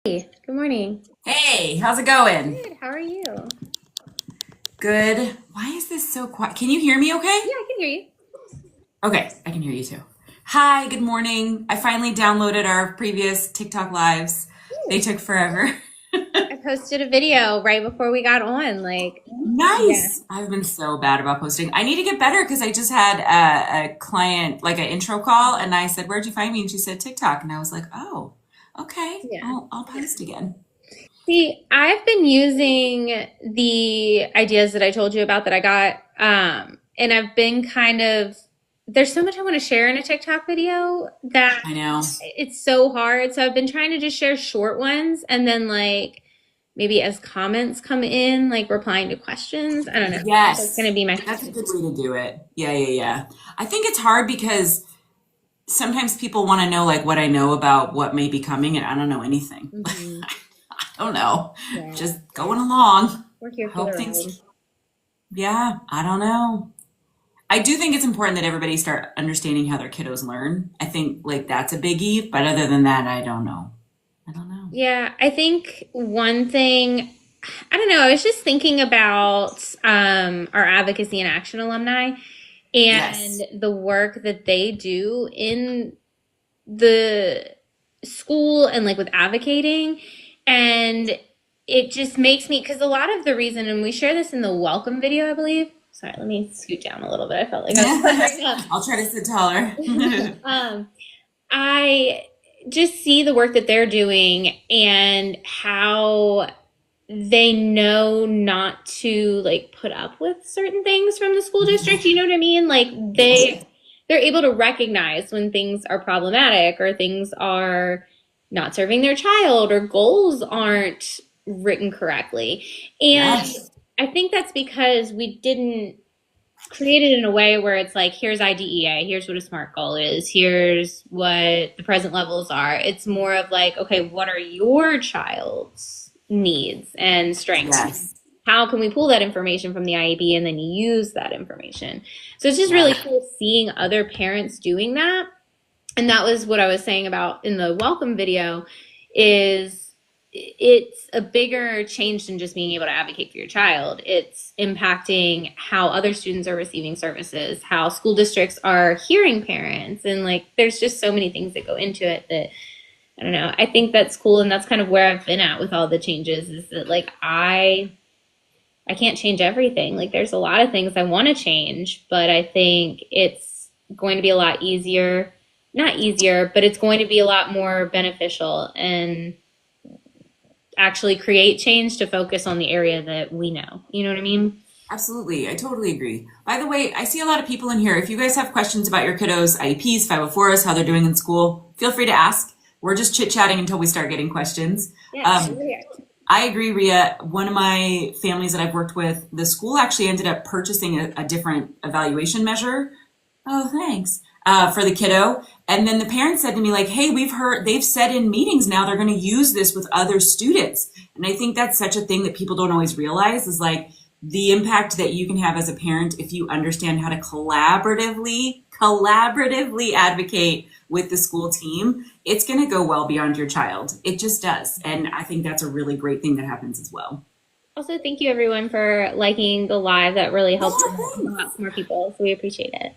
Hey, good morning. Hey, how's it going? Good, how are you? Yeah, Good. Why is this so quiet? Can you hear me okay? I can hear you. Okay, I can hear you too. Hi, good morning. I finally downloaded our previous TikTok lives. They took forever. I posted a video right before we got on. Yeah. Nice. I've been so bad about posting. I need to get better because I just had a client, like an intro call, and I said, "Where'd you find me?" And she said TikTok, and I was like, "Oh, okay. Yeah. I'll post again." See, I've been using the ideas that I told you about that I got, and I've been there's so much I want to share in a TikTok video that I know. it's so hard. So I've been trying to just share short ones and then maybe as comments come in, like replying to questions. I don't know. That's going to Yes, be my that's a good strategy. way to do it. Yeah, yeah, yeah. I think it's hard because sometimes people want to know like what I know about what may be coming, and I don't know anything. Hmm. I don't know. Yeah. Just going along. We're here for the Hope ride. things, yeah, I don't know. I do think it's important that everybody start understanding how their kiddos learn. I think like that's a biggie, but other than that, I don't know. I don't know. Yeah, I think one thing, I don't know, I was just thinking about our advocacy and action alumni and Yes. the work that they do in the school and like with advocating. And it just makes me, because a lot of the reason, and we share this in the welcome video, I believe. Sorry, let me scoot down a little bit. I felt like I was right I'll try to sit taller. now. I just see the work that they're doing and how they know not to like put up with certain things from the school district. You know what I mean? Like Yes. they're able to recognize when things are problematic or things are not serving their child or goals aren't written correctly. And Yes. I think that's because we didn't create it in a way where it's like, here's IDEA, here's what a SMART goal is, here's what the present levels are. It's more of like, okay, what are your child's needs and strengths? Yes. How can we pull that information from the IEP and then use that information? So it's just really Yeah. cool seeing other parents doing that. And that was what I was saying about in the welcome video is it's a bigger change than just being able to advocate for your child. It's impacting how other students are receiving services, how school districts are hearing parents, and like there's just so many things that go into it that I don't know. I think that's cool, and that's kind of where I've been at with all the changes. Is that like I can't change everything. Like there's a lot of things I want to change, but I think it's going to be a lot easier, not easier, but it's going to be a lot more beneficial and actually create change to focus on the area that we know. You know what I mean? Absolutely. I totally agree. By the way, I see a lot of people in here. If you guys have questions about your kiddos, IEPs, 504s, how they're doing in school, feel free to ask. We're just chit chatting until we start getting questions. Yeah, Um, I agree, Rhea. One of my families that I've worked with, the school actually ended up purchasing a different evaluation measure. Oh, thanks. For the kiddo. And then the parents said to me, like, hey, we've heard, they've said in meetings now they're going to use this with other students. And I think that's such a thing that people don't always realize is like the impact that you can have as a parent if you understand how to collaboratively advocate with the school team. It's going to go well beyond your child. It just does. And I think that's a really great thing that happens as well. Also, thank you everyone for liking the live. That really Yeah, helps thanks. out more people. So we appreciate it.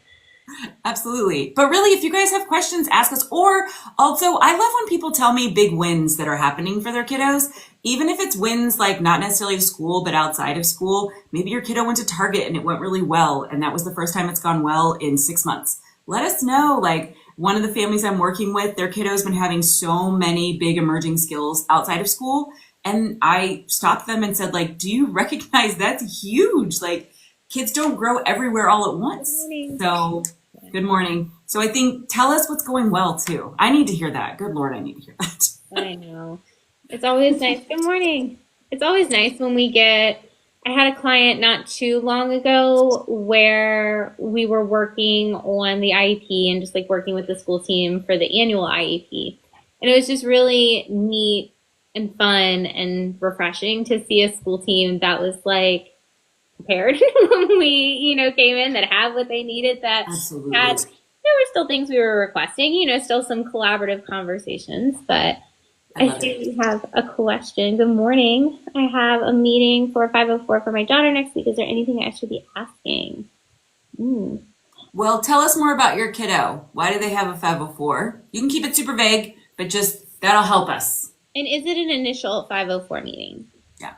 Absolutely. But really, if you guys have questions, ask us. Or also, I love when people tell me big wins that are happening for their kiddos. Even if it's wins like not necessarily of school, but outside of school. Maybe your kiddo went to Target and it went really well. And that was the first time it's gone well in 6 months. Let us know. Like one of the families I'm working with, their kiddo's been having so many big emerging skills outside of school. And I stopped them and said, like, do you recognize that's huge? Like, kids don't grow everywhere all at Good once. morning. So, good morning. So, I think tell us what's going well too. I need to hear that. Good Lord, I need to hear that. I know. It's always nice. Good morning. It's always nice when we get. I had a client not too long ago where we were working on the IEP and just like working with the school team for the annual IEP. And it was just really neat and fun and refreshing to see a school team that was like prepared when we, came in that had what they needed, that had, Absolutely. there were still things we were requesting, still some collaborative conversations, but I I love it. see we have a question. Good morning. I have a meeting for 504 for my daughter next week. Is there anything I should be asking? Hmm. Well, tell us more about your kiddo. Why do they have a 504? You can keep it super vague, but just that'll help us. And is it an initial 504 meeting? Yeah.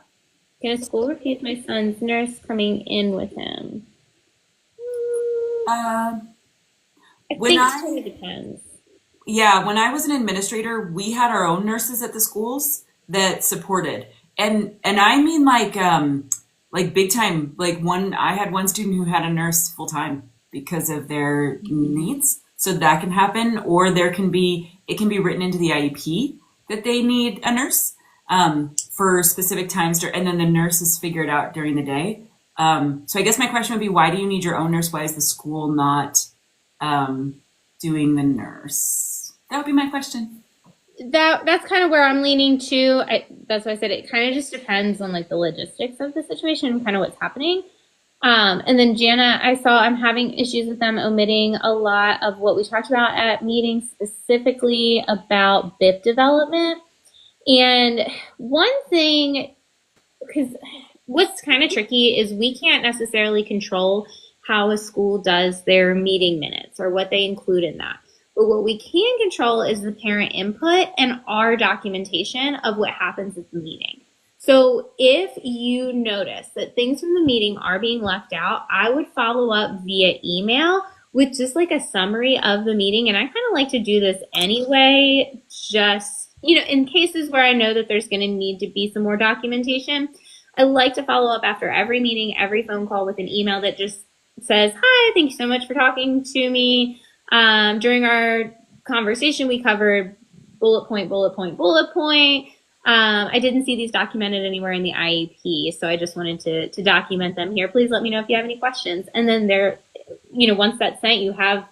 Can a school refuse my son's nurse coming in with him? Uh, I when think it sort I of depends. Yeah, when I was an administrator, we had our own nurses at the schools that supported. And I mean like big time. Like one I had one student who had a nurse full time because of their needs. So that can happen, or it can be written into the IEP that they need a nurse for specific times, and then the nurse is figured out during the day. So I guess my question would be, why do you need your own nurse? Why is the school not doing the nurse? That would be my question. That's kind of where I'm leaning to. That's why I said it kind of just depends on like the logistics of the situation and kind of what's happening. And then Jana, I saw I'm having issues with them omitting a lot of what we talked about at meetings, specifically about BIP development. And one thing, because what's kind of tricky is we can't necessarily control how a school does their meeting minutes or what they include in that. But what we can control is the parent input and our documentation of what happens at the meeting. So if you notice that things from the meeting are being left out, I would follow up via email with just like a summary of the meeting. And I kind of like to do this anyway, just, in cases where I know that there's going to need to be some more documentation. I like to follow up after every meeting, every phone call with an email that just says, "Hi, thank you so much for talking to me. During our conversation, we covered bullet point, bullet point, bullet point. I didn't see these documented anywhere in the IEP, so I just wanted to document them here. Please let me know if you have any questions." And then once that's sent, you have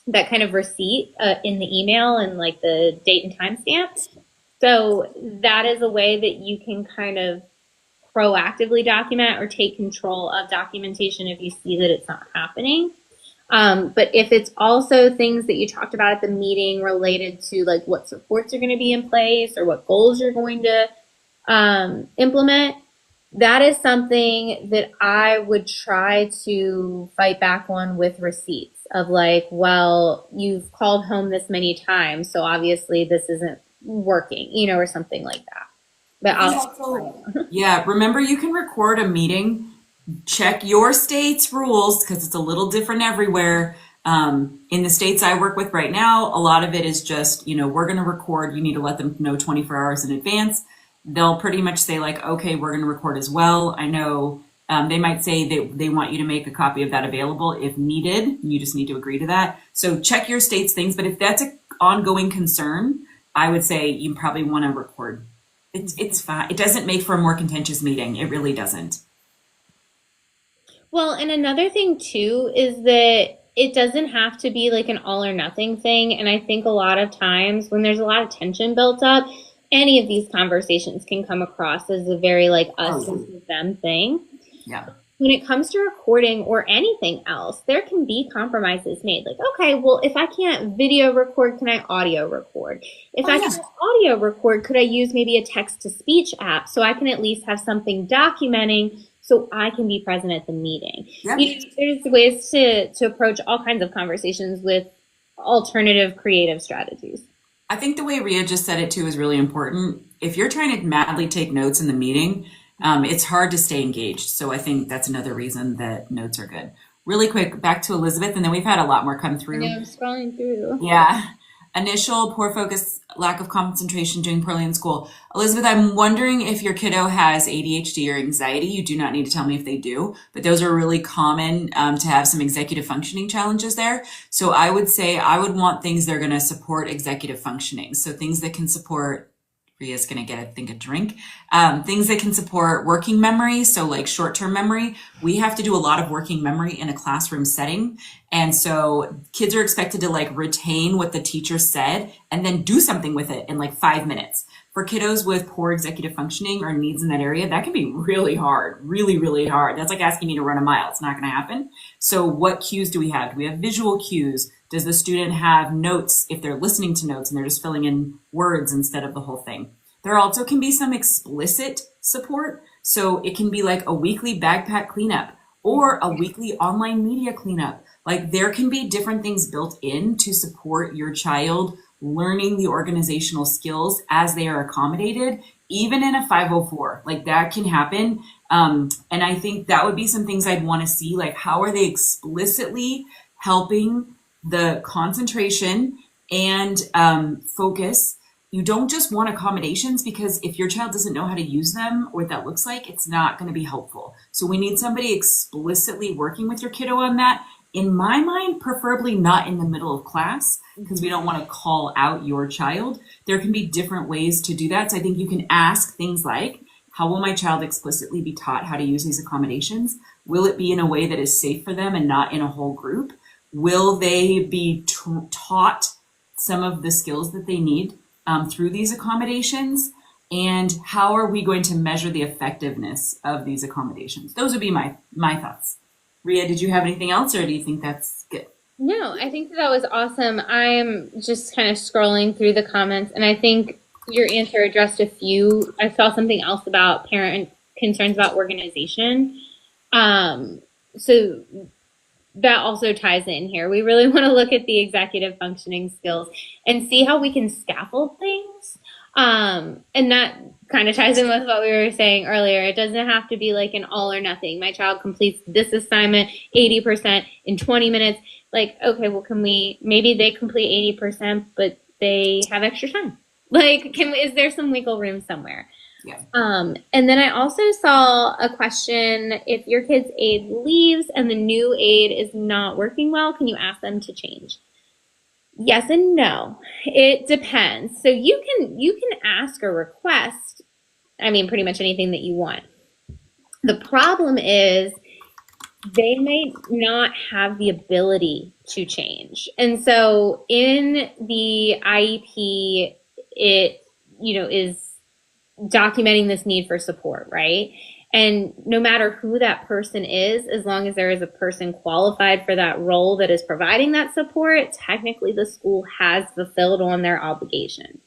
that kind of receipt in the email and like the date and time stamp. So that is a way that you can kind of proactively document or take control of documentation if you see that it's not happening. But if it's also things that you talked about at the meeting related to like what supports are going to be in place or what goals you're going to implement, that is something that I would try to fight back on with receipts of like, well, you've called home this many times, so obviously this isn't working, or something like that. But Yeah, remember you can record a meeting. Check your state's rules because it's a little different everywhere. In the states I work with right now, a lot of it is just, we're going to record. You need to let them know 24 hours in advance. They'll pretty much say like, okay, we're going to record as well. I know they might say they want you to make a copy of that available if needed. You just need to agree to that. So check your state's things. But if that's an ongoing concern, I would say you probably want to record. It's fine. It doesn't make for a more contentious meeting. It really doesn't. Well, and another thing too is that it doesn't have to be like an all or nothing thing. And I think a lot of times when there's a lot of tension built up, any of these conversations can come across as a very like us versus them thing. Yeah. When it comes to recording or anything else, there can be compromises made. Like, okay, well, if I can't video record, can I audio record? If I can't audio record, could I use maybe a text to speech app so I can at least have something documenting so I can be present at the meeting? Yep. There's ways to approach all kinds of conversations with alternative creative strategies. I think the way Rhea just said it too is really important. If you're trying to madly take notes in the meeting, it's hard to stay engaged. So I think that's another reason that notes are good. Really quick, back to Elizabeth, and then we've had a lot more come through. I know, I'm scrolling through. Yeah. Initial poor focus, lack of concentration, doing poorly in school. Elizabeth, I'm wondering if your kiddo has ADHD or anxiety. You do not need to tell me if they do, but those are really common to have some executive functioning challenges there. So I would say I would want things that are going to support executive functioning. So things that can support, Rhea's going to get, I think, a drink. Things that can support working memory. So like short-term memory, we have to do a lot of working memory in a classroom setting. And so kids are expected to like retain what the teacher said and then do something with it in like 5 minutes. For kiddos with poor executive functioning or needs in that area, that can be really hard, really, really hard. That's like asking me to run a mile. It's not going to happen. So what cues do we have? Do we have visual cues? Does the student have notes if they're listening to notes and they're just filling in words instead of the whole thing? There also can be some explicit support. So it can be like a weekly backpack cleanup or a weekly online media cleanup. Like there can be different things built in to support your child learning the organizational skills as they are accommodated, even in a 504. Like that can happen. And I think that would be some things I'd want to see, like how are they explicitly helping the concentration and focus. You don't just want accommodations, because if your child doesn't know how to use them or what that looks like, it's not going to be helpful. So we need somebody explicitly working with your kiddo on that. In my mind, preferably not in the middle of class, because we don't want to call out your child. There can be different ways to do that. So I think you can ask things like, how will my child explicitly be taught how to use these accommodations? Will it be in a way that is safe for them and not in a whole group? Will they be taught some of the skills that they need through these accommodations? And how are we going to measure the effectiveness of these accommodations? Those would be my thoughts. Rhea, did you have anything else, or do you think that's good? No, I think that was awesome. I'm just kind of scrolling through the comments, and I think your answer addressed a few. I saw something else about parent concerns about organization. So that also ties in here. We really want to look at the executive functioning skills and see how we can scaffold things. And that kind of ties in with what we were saying earlier. It doesn't have to be like an all or nothing. My child completes this assignment 80% in 20 minutes. Like, okay, well, maybe they complete 80%, but they have extra time. Like, is there some wiggle room somewhere? Yeah. And then I also saw a question: if your kid's aide leaves and the new aide is not working well, can you ask them to change? Yes and no. It depends. So you can ask or request, pretty much anything that you want. The problem is they may not have the ability to change. And so in the IEP, it, is documenting this need for support, right? And no matter who that person is, as long as there is a person qualified for that role that is providing that support, technically the school has fulfilled on their obligation.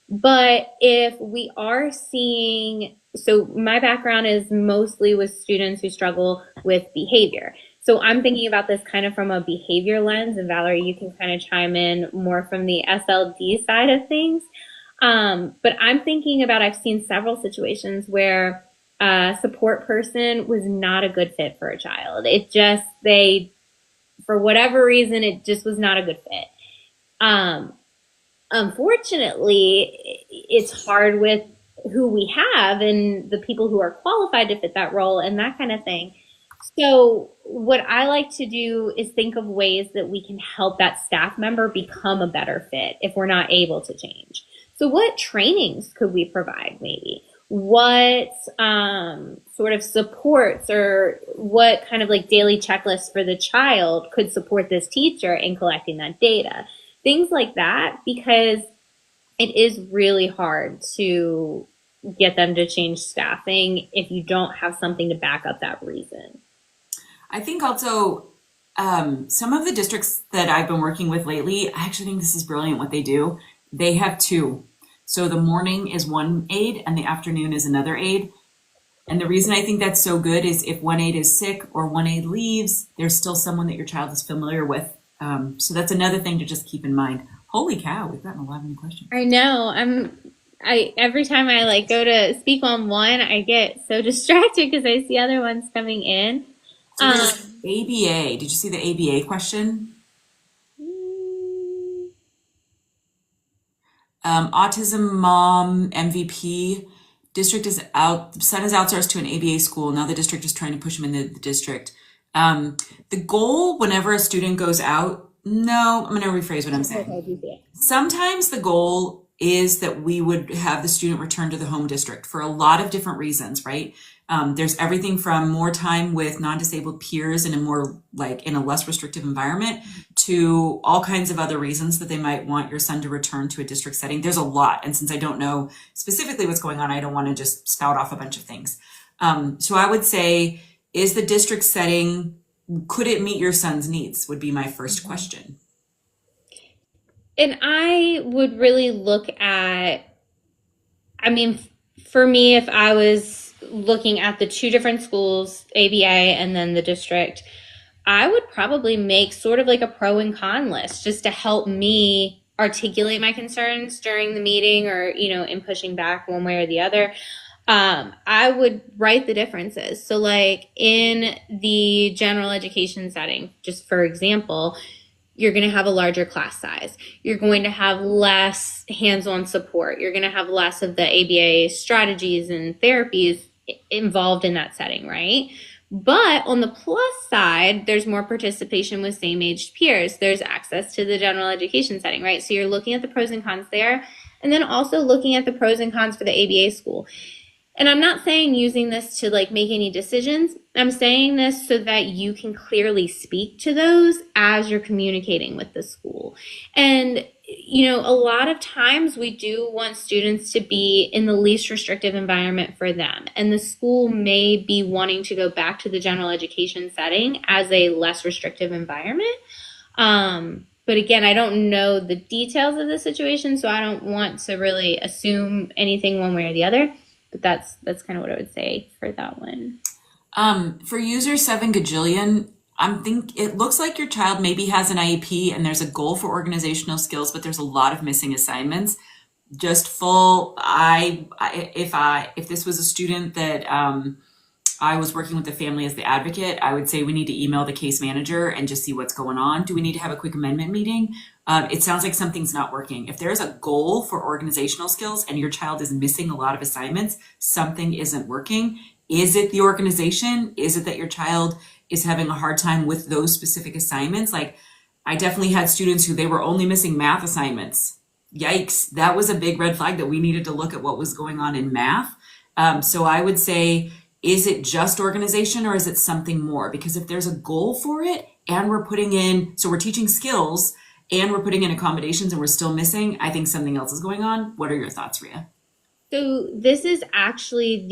But if we are seeing, so my background is mostly with students who struggle with behavior. So I'm thinking about this kind of from a behavior lens, and Valerie, you can kind of chime in more from the SLD side of things. But I'm thinking about, I've seen several situations where a support person was not a good fit for a child. For whatever reason, it just was not a good fit. Unfortunately, it's hard with who we have and the people who are qualified to fit that role and that kind of thing. So what I like to do is think of ways that we can help that staff member become a better fit if we're not able to change. So what trainings could we provide maybe? What sort of supports, or what kind of like daily checklists for the child could support this teacher in collecting that data? Things like that, because it is really hard to get them to change staffing if you don't have something to back up that reason. I think also some of the districts that I've been working with lately, I actually think this is brilliant what they do. They have two. So the morning is one aide and the afternoon is another aide. And the reason I think that's so good is if one aide is sick or one aide leaves, there's still someone that your child is familiar with. So that's another thing to just keep in mind. Holy cow, we've gotten a lot of new questions. I know. Every time I go to speak on one, I get so distracted because I see other ones coming in. So there's ABA. Did you see the ABA question? Autism mom MVP. District is out. Son is outsourced to an ABA school. Now the district is trying to push him in the district. The goal whenever a student goes out, no, I'm going to rephrase what I'm saying. Sometimes the goal is that we would have the student return to the home district for a lot of different reasons, right? There's everything from more time with non-disabled peers in a less restrictive environment to all kinds of other reasons that they might want your son to return to a district setting. There's a lot. And since I don't know specifically what's going on, I don't want to just spout off a bunch of things. So I would say, is the district setting, could it meet your son's needs would be my first question. And I would really look at, I mean, for me, if I was looking at the two different schools, ABA and then the district, I would probably make sort of like a pro and con list just to help me articulate my concerns during the meeting or, in pushing back one way or the other. I would write the differences. So, like in the general education setting, just for example, you're going to have a larger class size. You're going to have less hands-on support. You're going to have less of the ABA strategies and therapies involved in that setting, right? But on the plus side, there's more participation with same-aged peers. There's access to the general education setting, right? So you're looking at the pros and cons there, and then also looking at the pros and cons for the ABA school. And I'm not saying using this to like make any decisions. I'm saying this so that you can clearly speak to those as you're communicating with the school. And, a lot of times we do want students to be in the least restrictive environment for them. And the school may be wanting to go back to the general education setting as a less restrictive environment. But again, I don't know the details of the situation, so I don't want to really assume anything one way or the other. But that's kind of what I would say for that one. For user 7 gajillion, it looks like your child maybe has an IEP and there's a goal for organizational skills, but there's a lot of missing assignments. Just if this was a student that I was working with the family as the advocate, I would say we need to email the case manager and just see what's going on. Do we need to have a quick amendment meeting? It sounds like something's not working. If there's a goal for organizational skills and your child is missing a lot of assignments, something isn't working. Is it the organization? Is it that your child is having a hard time with those specific assignments? Like, I definitely had students who they were only missing math assignments. Yikes, that was a big red flag that we needed to look at what was going on in math. So I would say, is it just organization or is it something more? Because if there's a goal for it and we're teaching skills and we're putting in accommodations and we're still missing, I think something else is going on. What are your thoughts, Rhea? So this is actually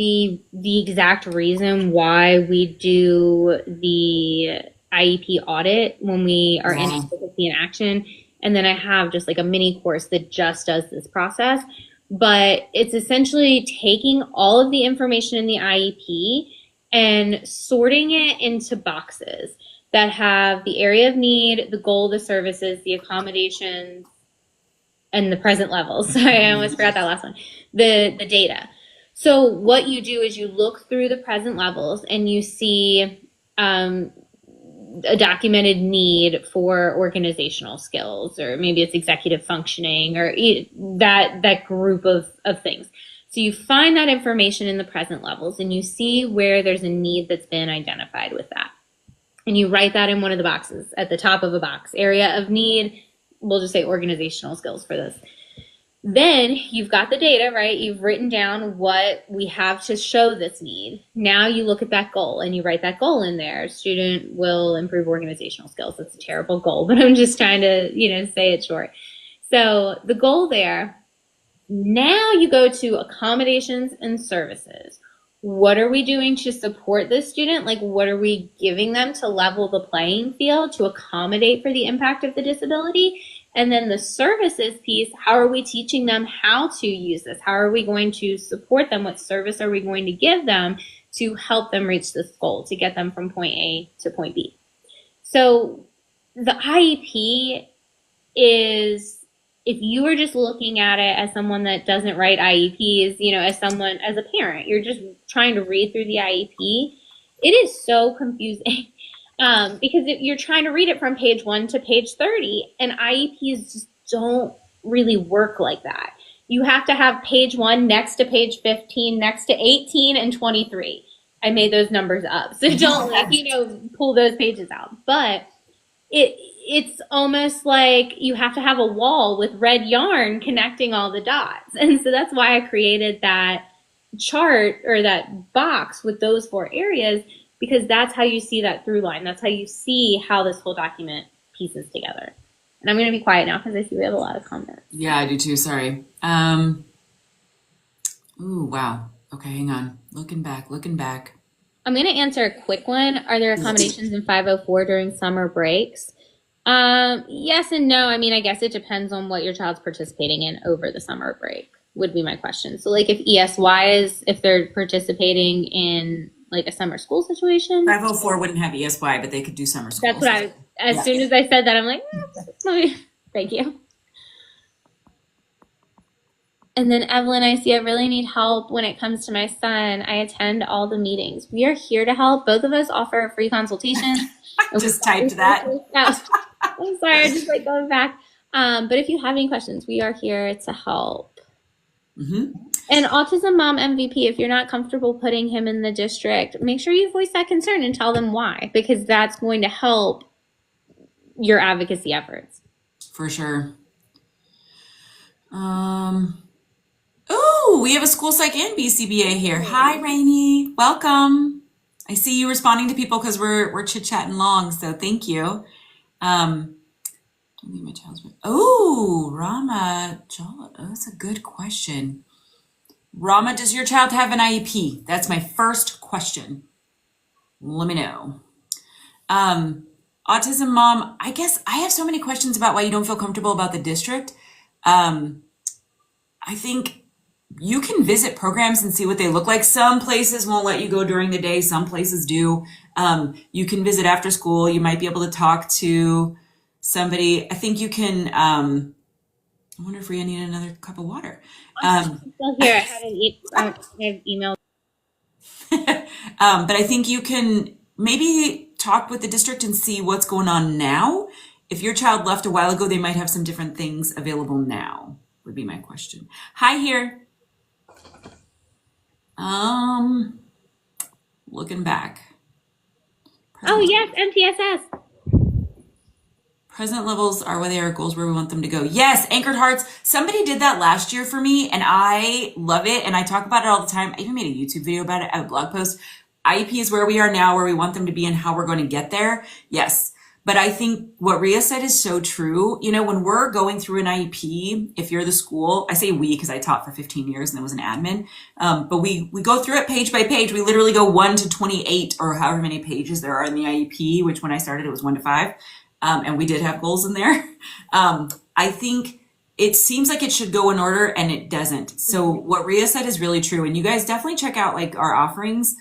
the exact reason why we do the IEP audit when we are in advocacy in action. And then I have just like a mini course that just does this process. But it's essentially taking all of the information in the IEP and sorting it into boxes that have the area of need, the goal, the services, the accommodations, and the present levels. Sorry, I almost forgot that last one. The data. So what you do is you look through the present levels and you see a documented need for organizational skills, or maybe it's executive functioning, or that group of things. So you find that information in the present levels and you see where there's a need that's been identified with that. And you write that in one of the boxes at the top of a box. Area of need, we'll just say organizational skills for this. Then you've got the data, right? You've written down what we have to show this need. Now you look at that goal and you write that goal in there. Student will improve organizational skills. That's a terrible goal, but I'm just trying to, say it short. So the goal there, now you go to accommodations and services. What are we doing to support this student? Like, what are we giving them to level the playing field to accommodate for the impact of the disability? And then the services piece, how are we teaching them how to use this? How are we going to support them? What service are we going to give them to help them reach this goal, to get them from point A to point B? So the IEP is, if you are just looking at it as someone that doesn't write IEPs, as a parent, you're just trying to read through the IEP, it is so confusing. Because you're trying to read it from page 1 to page 30, and IEPs just don't really work like that. You have to have page 1 next to page 15, next to 18 and 23. I made those numbers up, so don't pull those pages out. But it's almost like you have to have a wall with red yarn connecting all the dots, and so that's why I created that chart or that box with those 4 areas. Because that's how you see that through line. That's how you see how this whole document pieces together. And I'm going to be quiet now because I see we have a lot of comments. Yeah, I do too. Sorry. Ooh, wow. Okay, hang on. Looking back. I'm going to answer a quick one. Are there accommodations in 504 during summer breaks? Yes and no. I mean, I guess it depends on what your child's participating in over the summer break, would be my question. So like if if they're participating in like a summer school situation. 504 wouldn't have ESY, but they could do summer school. That's what as soon as I said that, I'm like, thank you. And then Evelyn, I see I really need help when it comes to my son. I attend all the meetings. We are here to help. Both of us offer free consultations. Just typed that. I'm sorry, I'm just like going back. But if you have any questions, we are here to help. Mm-hmm. And Autism Mom MVP, if you're not comfortable putting him in the district, make sure you voice that concern and tell them why, because that's going to help your advocacy efforts. For sure. Oh, we have a school psych and BCBA here. Hi, Rainey. Welcome. I see you responding to people because we're chit-chatting long, so thank you. Don't leave my child's bed. Oh, Rama. Oh, that's a good question. Rama, does your child have an IEP? That's my first question. Let me know. Autism Mom, I guess I have so many questions about why you don't feel comfortable about the district. I think you can visit programs and see what they look like. Some places won't let you go during the day. Some places do. You can visit after school. You might be able to talk to somebody. I think you can, I wonder if Rhea needed another cup of water. Still here. I had an email. But I think you can maybe talk with the district and see what's going on now. If your child left a while ago, they might have some different things available now, would be my question. Hi here. Looking back. Oh yes, MTSS. Present levels are where they are, goals where we want them to go. Yes, Anchored Hearts. Somebody did that last year for me and I love it. And I talk about it all the time. I even made a YouTube video about it, a blog post. IEP is where we are now, where we want them to be and how we're going to get there. Yes. But I think what Rhea said is so true. You know, when we're going through an IEP, if you're the school, I say we because I taught for 15 years and I was an admin. But we go through it page by page. We literally go 1 to 28 or however many pages there are in the IEP, which when I started, it was 1 to 5. And we did have goals in there. I think it seems like it should go in order and it doesn't. So what Rhea said is really true. And you guys definitely check out like our offerings.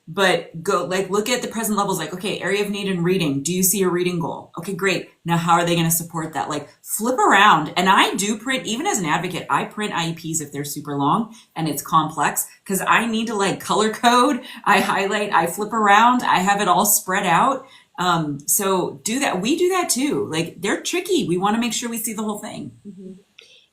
But go like look at the present levels, like, okay, area of need in reading. Do you see a reading goal? Okay, great. Now how are they going to support that? Like flip around. And I do print, even as an advocate, I print IEPs if they're super long and it's complex because I need to like color code. I highlight, I flip around. I have it all spread out. So do that. We do that too. Like they're tricky. We want to make sure we see the whole thing. Mm-hmm.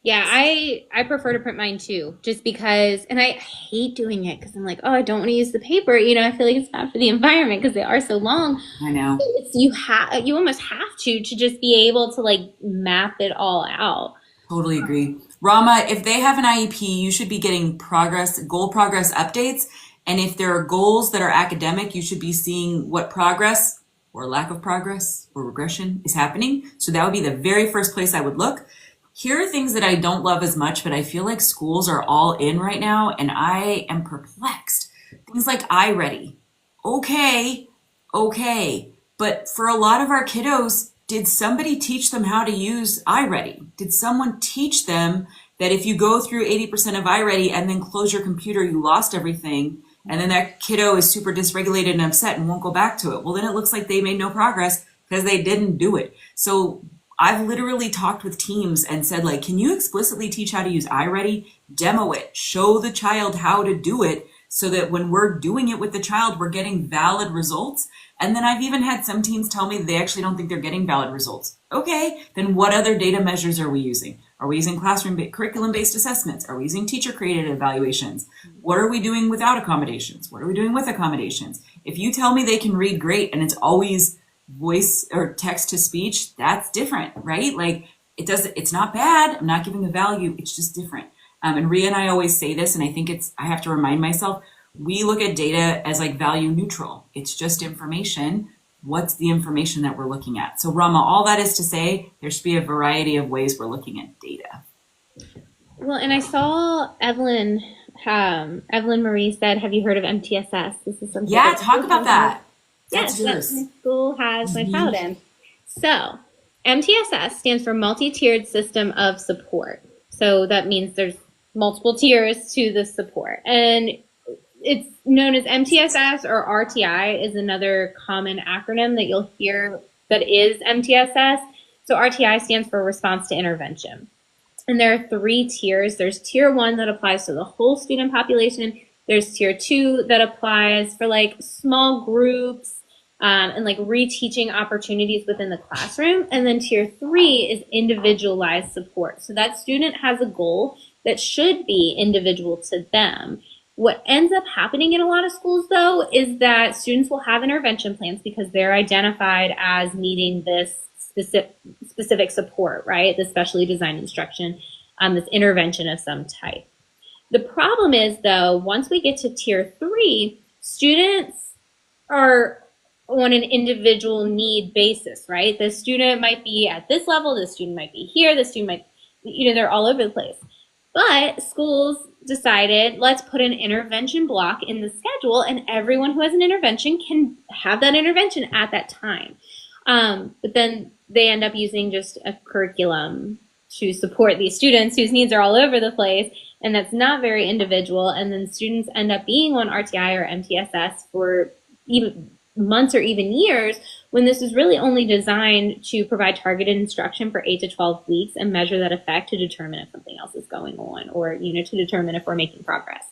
Yeah, I prefer to print mine too, just because, and I hate doing it because I'm like, oh, I don't want to use the paper. You know, I feel like it's bad for the environment because they are so long. I know. You almost have to just be able to like map it all out. Totally agree. Rama, if they have an IEP, you should be getting goal progress updates. And if there are goals that are academic, you should be seeing what progress or lack of progress or regression is happening. So that would be the very first place I would look. Here are things that I don't love as much, but I feel like schools are all in right now, and I am perplexed. Things like iReady. Okay. But for a lot of our kiddos, did somebody teach them how to use iReady? Did someone teach them that if you go through 80% of iReady and then close your computer, you lost everything, and then that kiddo is super dysregulated and upset and won't go back to it? Well, then it looks like they made no progress because they didn't do it. So I've literally talked with teams and said, like, can you explicitly teach how to use iReady? Demo it. Show the child how to do it so that when we're doing it with the child, we're getting valid results. And then I've even had some teams tell me they actually don't think they're getting valid results. Okay, then what other data measures are we using? Are we using curriculum-based assessments? Are we using teacher-created evaluations? What are we doing without accommodations? What are we doing with accommodations? If you tell me they can read great and it's always voice or text to speech, that's different, right? Like it's not bad. I'm not giving a value. It's just different. And Rhea and I always say this, and I think I have to remind myself, we look at data as like value neutral. It's just information. What's the information that we're looking at? So Rama, all that is to say, there should be a variety of ways we're looking at data. Well, and I saw Evelyn Marie said, have you heard of MTSS? This is something. Yeah, talk about that. Yes, that my school has my child in. So, MTSS stands for multi-tiered system of support. So that means there's multiple tiers to the support. And it's known as MTSS, or RTI is another common acronym that you'll hear that is MTSS. So RTI stands for response to intervention. And there are 3 tiers. There's tier 1 that applies to the whole student population. There's tier 2 that applies for like small groups and like reteaching opportunities within the classroom. And then tier 3 is individualized support. So that student has a goal that should be individual to them. What ends up happening in a lot of schools, though, is that students will have intervention plans because they're identified as needing this specific support, right? The specially designed instruction, this intervention of some type. The problem is, though, once we get to tier 3, students are on an individual need basis, right? The student might be at this level, the student might be here, the student might, they're all over the place. But schools decided, let's put an intervention block in the schedule, and everyone who has an intervention can have that intervention at that time. But then they end up using just a curriculum to support these students whose needs are all over the place, and that's not very individual. And then students end up being on RTI or MTSS for even months or even years, when this is really only designed to provide targeted instruction for 8 to 12 weeks and measure that effect to determine if something else is going on, or to determine if we're making progress.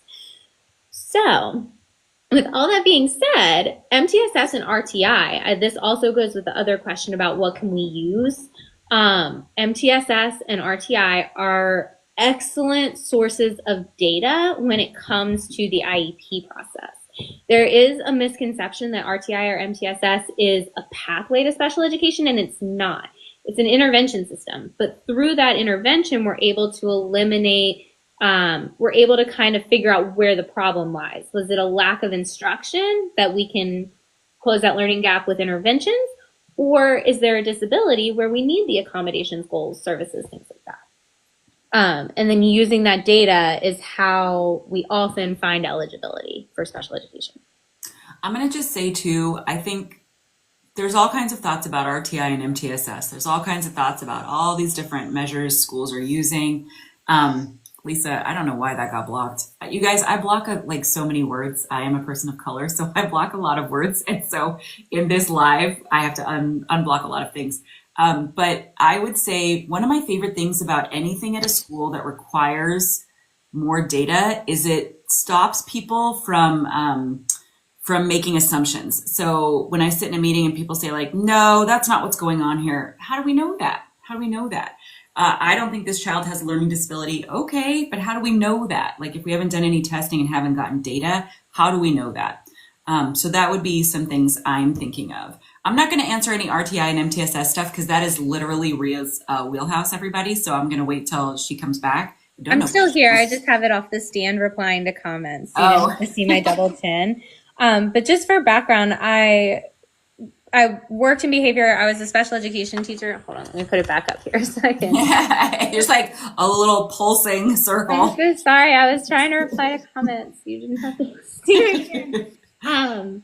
So with all that being said, MTSS and RTI, this also goes with the other question about what can we use. MTSS and RTI are excellent sources of data when it comes to the IEP process. There is a misconception that RTI or MTSS is a pathway to special education, and it's not. It's an intervention system. But through that intervention, we're able to eliminate, we're able to kind of figure out where the problem lies. Was it a lack of instruction that we can close that learning gap with interventions? Or is there a disability where we need the accommodations, goals, services, things like that? And then using that data is how we often find eligibility for special education. I'm going to just say too, I think there's all kinds of thoughts about RTI and MTSS. There's all kinds of thoughts about all these different measures schools are using. Lisa, I don't know why that got blocked. You guys, I block like so many words. I am a person of color, so I block a lot of words. And so in this live, I have to unblock a lot of things. But I would say one of my favorite things about anything at a school that requires more data is it stops people from making assumptions. So when I sit in a meeting and people say like, no, that's not what's going on here. How do we know that? How do we know that? I don't think this child has a learning disability. Okay, but how do we know that? Like if we haven't done any testing and haven't gotten data, how do we know that? So that would be some things I'm thinking of. I'm not going to answer any RTI and MTSS stuff because that is literally Rhea's wheelhouse, everybody. So I'm going to wait till she comes back. I'm still here. I just have it off the stand replying to comments. So you didn't see my double tin. But just for background, I worked in behavior. I was a special education teacher. Hold on, let me put it back up here a second. There's like a little pulsing circle. I'm so sorry. I was trying to reply to comments. You didn't have to see right here.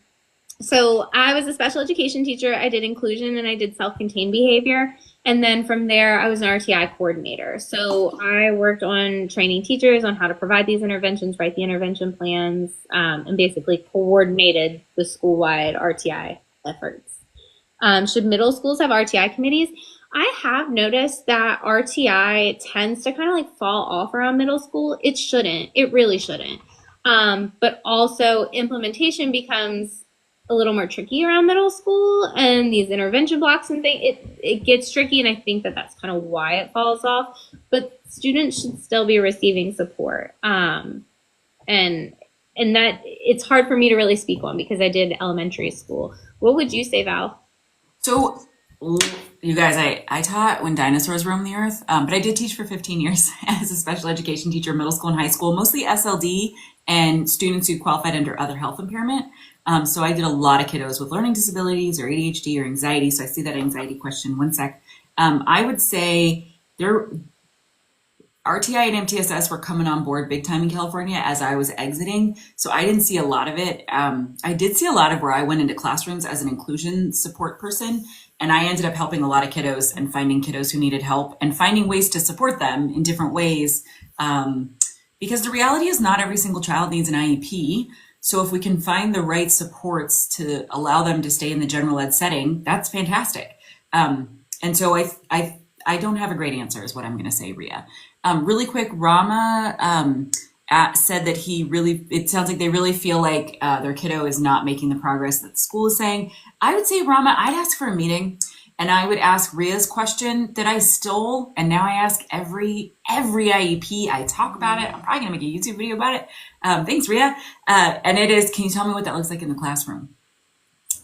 So I was a special education teacher. I did inclusion and I did self-contained behavior. And then from there, I was an RTI coordinator. So I worked on training teachers on how to provide these interventions, write the intervention plans, and basically coordinated the school-wide RTI efforts. Should middle schools have RTI committees? I have noticed that RTI tends to kind of like fall off around middle school. It shouldn't. It really shouldn't. But also implementation becomes a little more tricky around middle school, and these intervention blocks and things, it gets tricky, and I think that that's kind of why it falls off. But students should still be receiving support. And that it's hard for me to really speak on because I did elementary school. What would you say, Val? So you guys, I taught when dinosaurs roamed the earth, but I did teach for 15 years as a special education teacher, middle school and high school, mostly SLD and students who qualified under other health impairment. So I did a lot of kiddos with learning disabilities or ADHD or anxiety. So I see that anxiety question. One sec. I would say RTI and MTSS were coming on board big time in California as I was exiting. So I didn't see a lot of it. I did see a lot of where I went into classrooms as an inclusion support person, And I ended up helping a lot of kiddos and finding kiddos who needed help and finding ways to support them in different ways. Because the reality is not every single child needs an IEP. So if we can find the right supports to allow them to stay in the general ed setting, that's fantastic. And so I don't have a great answer is what I'm going to say, Rhea. Really quick, Rama said that it sounds like they really feel like their kiddo is not making the progress that the school is saying. I would say, Rama, I'd ask for a meeting and I would ask Rhea's question that I stole. And now I ask every IEP. I talk about it. I'm probably going to make a YouTube video about it. Thanks, Rhea. And it is, can you tell me what that looks like in the classroom?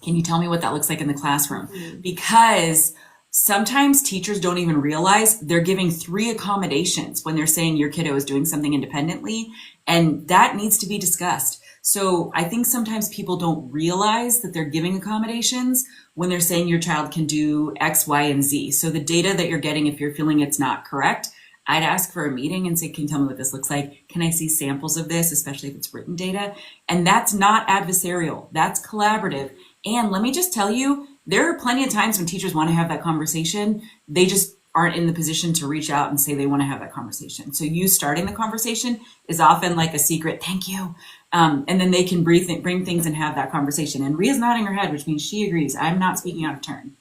Can you tell me what that looks like in the classroom? Because sometimes teachers don't even realize they're giving 3 accommodations when they're saying your kiddo is doing something independently, and that needs to be discussed. So I think sometimes people don't realize that they're giving accommodations when they're saying your child can do X, Y, and Z. So the data that you're getting, if you're feeling it's not correct, I'd ask for a meeting and say, can you tell me what this looks like? Can I see samples of this, especially if it's written data? And that's not adversarial, that's collaborative. And let me just tell you, there are plenty of times when teachers want to have that conversation. They just aren't in the position to reach out and say they want to have that conversation. So you starting the conversation is often like a secret, thank you. And then they can bring things and have that conversation. And Rhea's nodding her head, which means she agrees. I'm not speaking out of turn.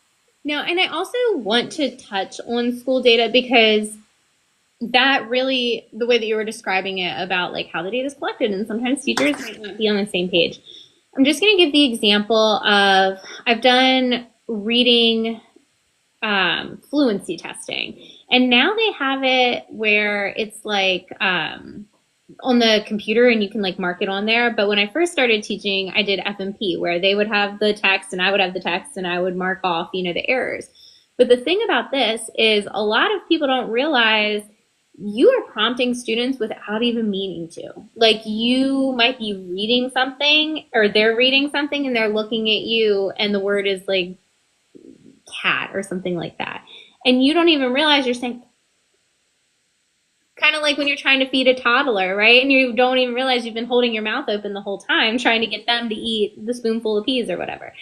No, and I also want to touch on school data because that really, the way that you were describing it about like how the data is collected, and sometimes teachers might not be on the same page. I'm just going to give the example of, I've done reading fluency testing, and now they have it where it's like on the computer and you can like mark it on there. But when I first started teaching, I did FMP where they would have the text and I would have the text and I would mark off, the errors. But the thing about this is a lot of people don't realize you are prompting students without even meaning to. Like you might be reading something or they're reading something and they're looking at you and the word is like cat or something like that. And you don't even realize you're saying, kind of like when you're trying to feed a toddler, right? And you don't even realize you've been holding your mouth open the whole time trying to get them to eat the spoonful of peas or whatever.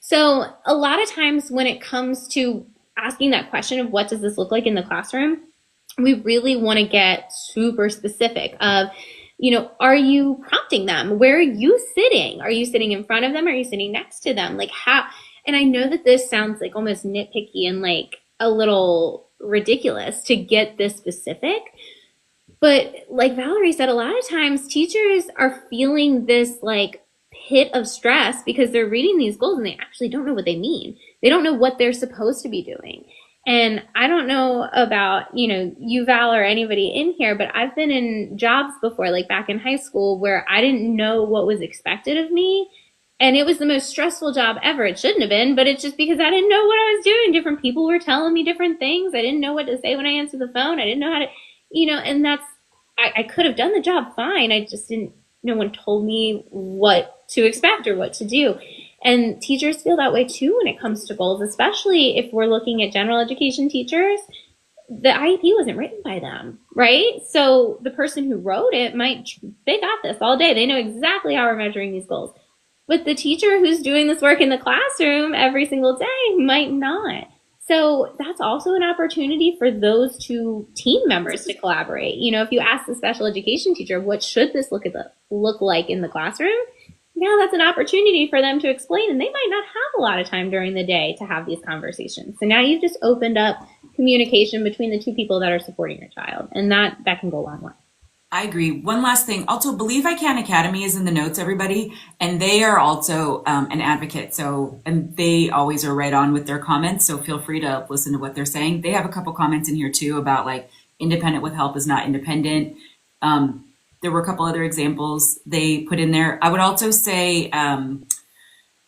So a lot of times when it comes to asking that question of what does this look like in the classroom, we really want to get super specific of, are you prompting them? Where are you sitting? Are you sitting in front of them? Are you sitting next to them? Like how, and I know that this sounds like almost nitpicky and like a little ridiculous to get this specific, but like Valerie said, a lot of times teachers are feeling this like pit of stress because they're reading these goals and they actually don't know what they mean. They don't know what they're supposed to be doing. And I don't know about, you, Val, or anybody in here, but I've been in jobs before, like back in high school, where I didn't know what was expected of me. And it was the most stressful job ever. It shouldn't have been, but it's just because I didn't know what I was doing. Different people were telling me different things. I didn't know what to say when I answered the phone. I didn't know how to, and I could have done the job fine. I just didn't, no one told me what to expect or what to do. And teachers feel that way too when it comes to goals, especially if we're looking at general education teachers. The IEP wasn't written by them, right? So the person who wrote it they got this all day. They know exactly how we're measuring these goals. But the teacher who's doing this work in the classroom every single day might not. So that's also an opportunity for those two team members to collaborate. If you ask the special education teacher, what should this look like in the classroom? Now that's an opportunity for them to explain, and they might not have a lot of time during the day to have these conversations. So now you've just opened up communication between the two people that are supporting your child, and that can go a long way. I agree. One last thing. Also, Believe I Can Academy is in the notes, everybody, and they are also an advocate. And they always are right on with their comments, so feel free to listen to what they're saying. They have a couple comments in here too about like independent with help is not independent. There were a couple other examples they put in there. I would also say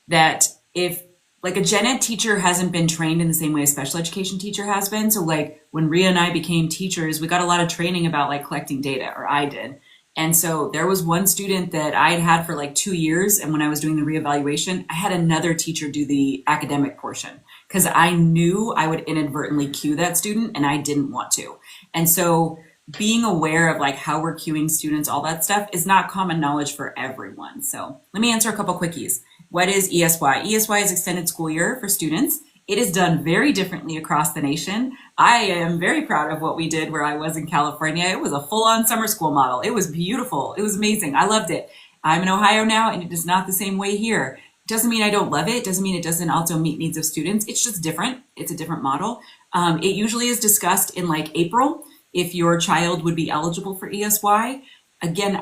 that if like a gen ed teacher hasn't been trained in the same way a special education teacher has been. So like when Rhea and I became teachers, we got a lot of training about like collecting data, or I did. And so there was one student that I had for like 2 years. And when I was doing the reevaluation, I had another teacher do the academic portion because I knew I would inadvertently cue that student and I didn't want to. And so being aware of like how we're cueing students, all that stuff is not common knowledge for everyone. So let me answer a couple quickies. What is ESY? ESY is extended school year for students. It is done very differently across the nation. I am very proud of what we did where I was in California. It was a full-on summer school model. It was beautiful. It was amazing. I loved it. I'm in Ohio now, and it is not the same way here. Doesn't mean I don't love it. Doesn't mean it doesn't also meet needs of students. It's just different. It's a different model. It usually is discussed in like April if your child would be eligible for ESY. Again,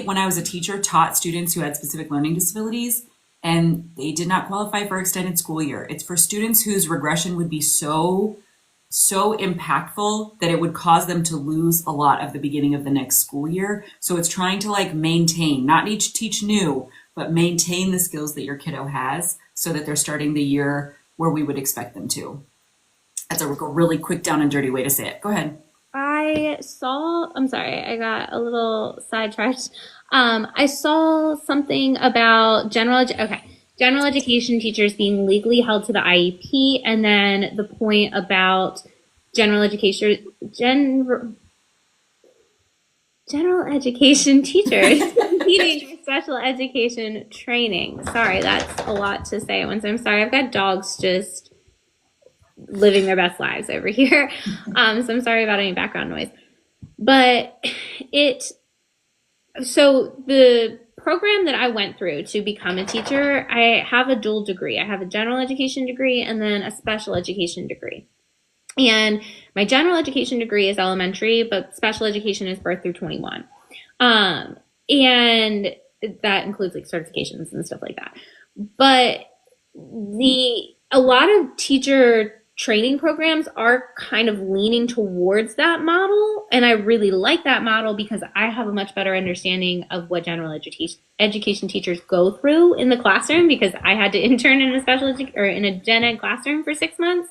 when I was a teacher, taught students who had specific learning disabilities, and they did not qualify for extended school year. It's for students whose regression would be so impactful that it would cause them to lose a lot of the beginning of the next school year. So it's trying to like maintain, not teach new, but maintain the skills that your kiddo has so that they're starting the year where we would expect them to. That's a really quick down and dirty way to say it. Go ahead. I'm sorry, I got a little sidetracked. I saw something about general education teachers being legally held to the IEP, and then the point about general education teachers needing special education training. Sorry, that's a lot to say at once. I'm sorry, I've got dogs just living their best lives over here. So I'm sorry about any background noise. But so the program that I went through to become a teacher, I have a dual degree. I have a general education degree and then a special education degree. And my general education degree is elementary, but special education is birth through 21. And that includes like certifications and stuff like that. But a lot of teacher training programs are kind of leaning towards that model. And I really like that model because I have a much better understanding of what general education teachers go through in the classroom, because I had to intern in a gen ed classroom for 6 months.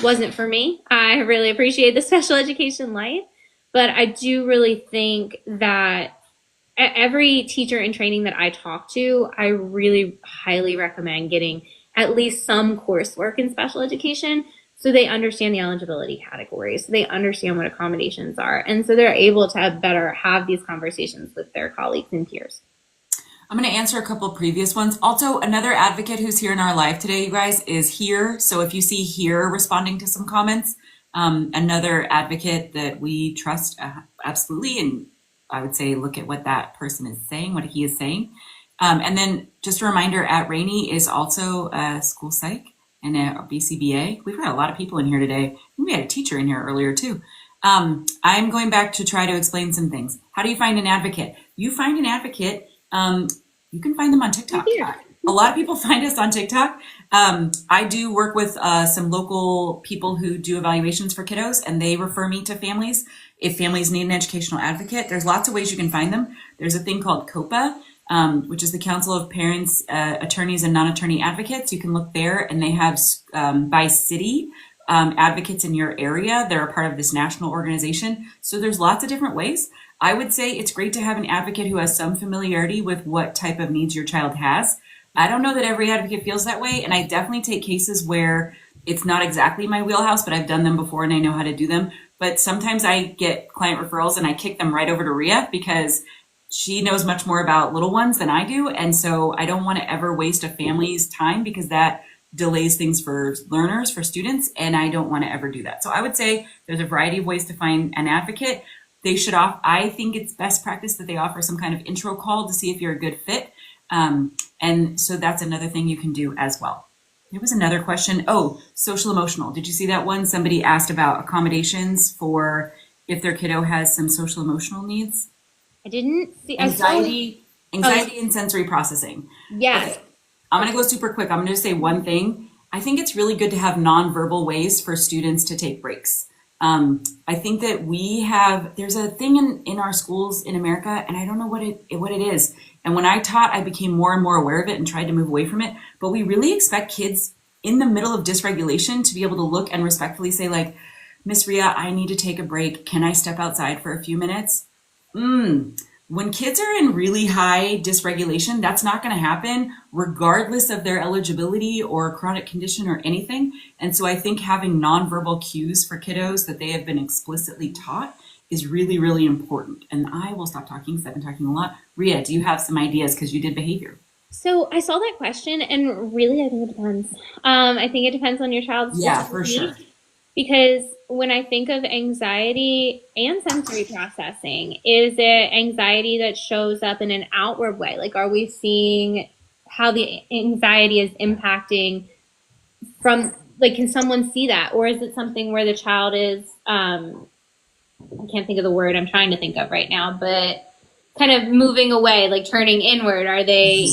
Wasn't for me. I really appreciate the special education life, but I do really think that every teacher in training that I talk to, I really highly recommend getting at least some coursework in special education so they understand the eligibility categories, so they understand what accommodations are, and so they're able to have these conversations with their colleagues and peers. I'm going to answer a couple of previous ones. Also, another advocate who's here in our live today, you guys, is Here. So if you see Here responding to some comments, another advocate that we trust absolutely, and I would say look at what that person is saying, what he is saying. And then just a reminder, at Rainey is also a school psych and a BCBA. We've got a lot of people in here today. We had a teacher in here earlier too. I'm going back to try to explain some things. How do you find an advocate? You find an advocate. You can find them on TikTok. A lot of people find us on TikTok. I do work with some local people who do evaluations for kiddos, and they refer me to families. If families need an educational advocate, there's lots of ways you can find them. There's a thing called COPA, which is the Council of Parents, Attorneys, and Non-Attorney Advocates. You can look there, and they have by city advocates in your area. They're a part of this national organization. So there's lots of different ways. I would say it's great to have an advocate who has some familiarity with what type of needs your child has. I don't know that every advocate feels that way, and I definitely take cases where it's not exactly my wheelhouse, but I've done them before and I know how to do them. But sometimes I get client referrals and I kick them right over to Rhea because she knows much more about little ones than I do. And so I don't want to ever waste a family's time because that delays things for learners, for students, and I don't want to ever do that. So I would say there's a variety of ways to find an advocate. I think it's best practice that they offer some kind of intro call to see if you're a good fit. And so that's another thing you can do as well. There was another question. Oh, social emotional. Did you see that one? Somebody asked about accommodations for if their kiddo has some social emotional needs. I didn't see. Anxiety and sensory processing. Yes. Okay. I'm going to go super quick. I'm going to say one thing. I think it's really good to have nonverbal ways for students to take breaks. I think that there's a thing in our schools in America, and I don't know what it is. And when I taught, I became more and more aware of it and tried to move away from it. But we really expect kids in the middle of dysregulation to be able to look and respectfully say like, Miss Rhea, I need to take a break. Can I step outside for a few minutes? When kids are in really high dysregulation, that's not going to happen regardless of their eligibility or chronic condition or anything. And so I think having nonverbal cues for kiddos that they have been explicitly taught is really, really important. And I will stop talking because I've been talking a lot. Rhea, do you have some ideas because you did behavior? So I saw that question, and really, I think it depends. I think it depends on your child's Yeah, specific for needs sure. because when I think of anxiety and sensory processing, is it anxiety that shows up in an outward way? Like, are we seeing how the anxiety is impacting from, like, can someone see that? Or is it something where the child is, I can't think of the word I'm trying to think of right now, but kind of moving away, like turning inward? Are they,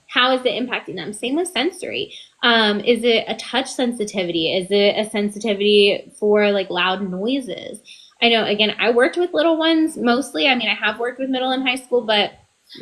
how is it impacting them? Same with sensory. Is it a touch sensitivity? Is it a sensitivity for like loud noises? I know, again, I worked with little ones mostly. I mean, I have worked with middle and high school, but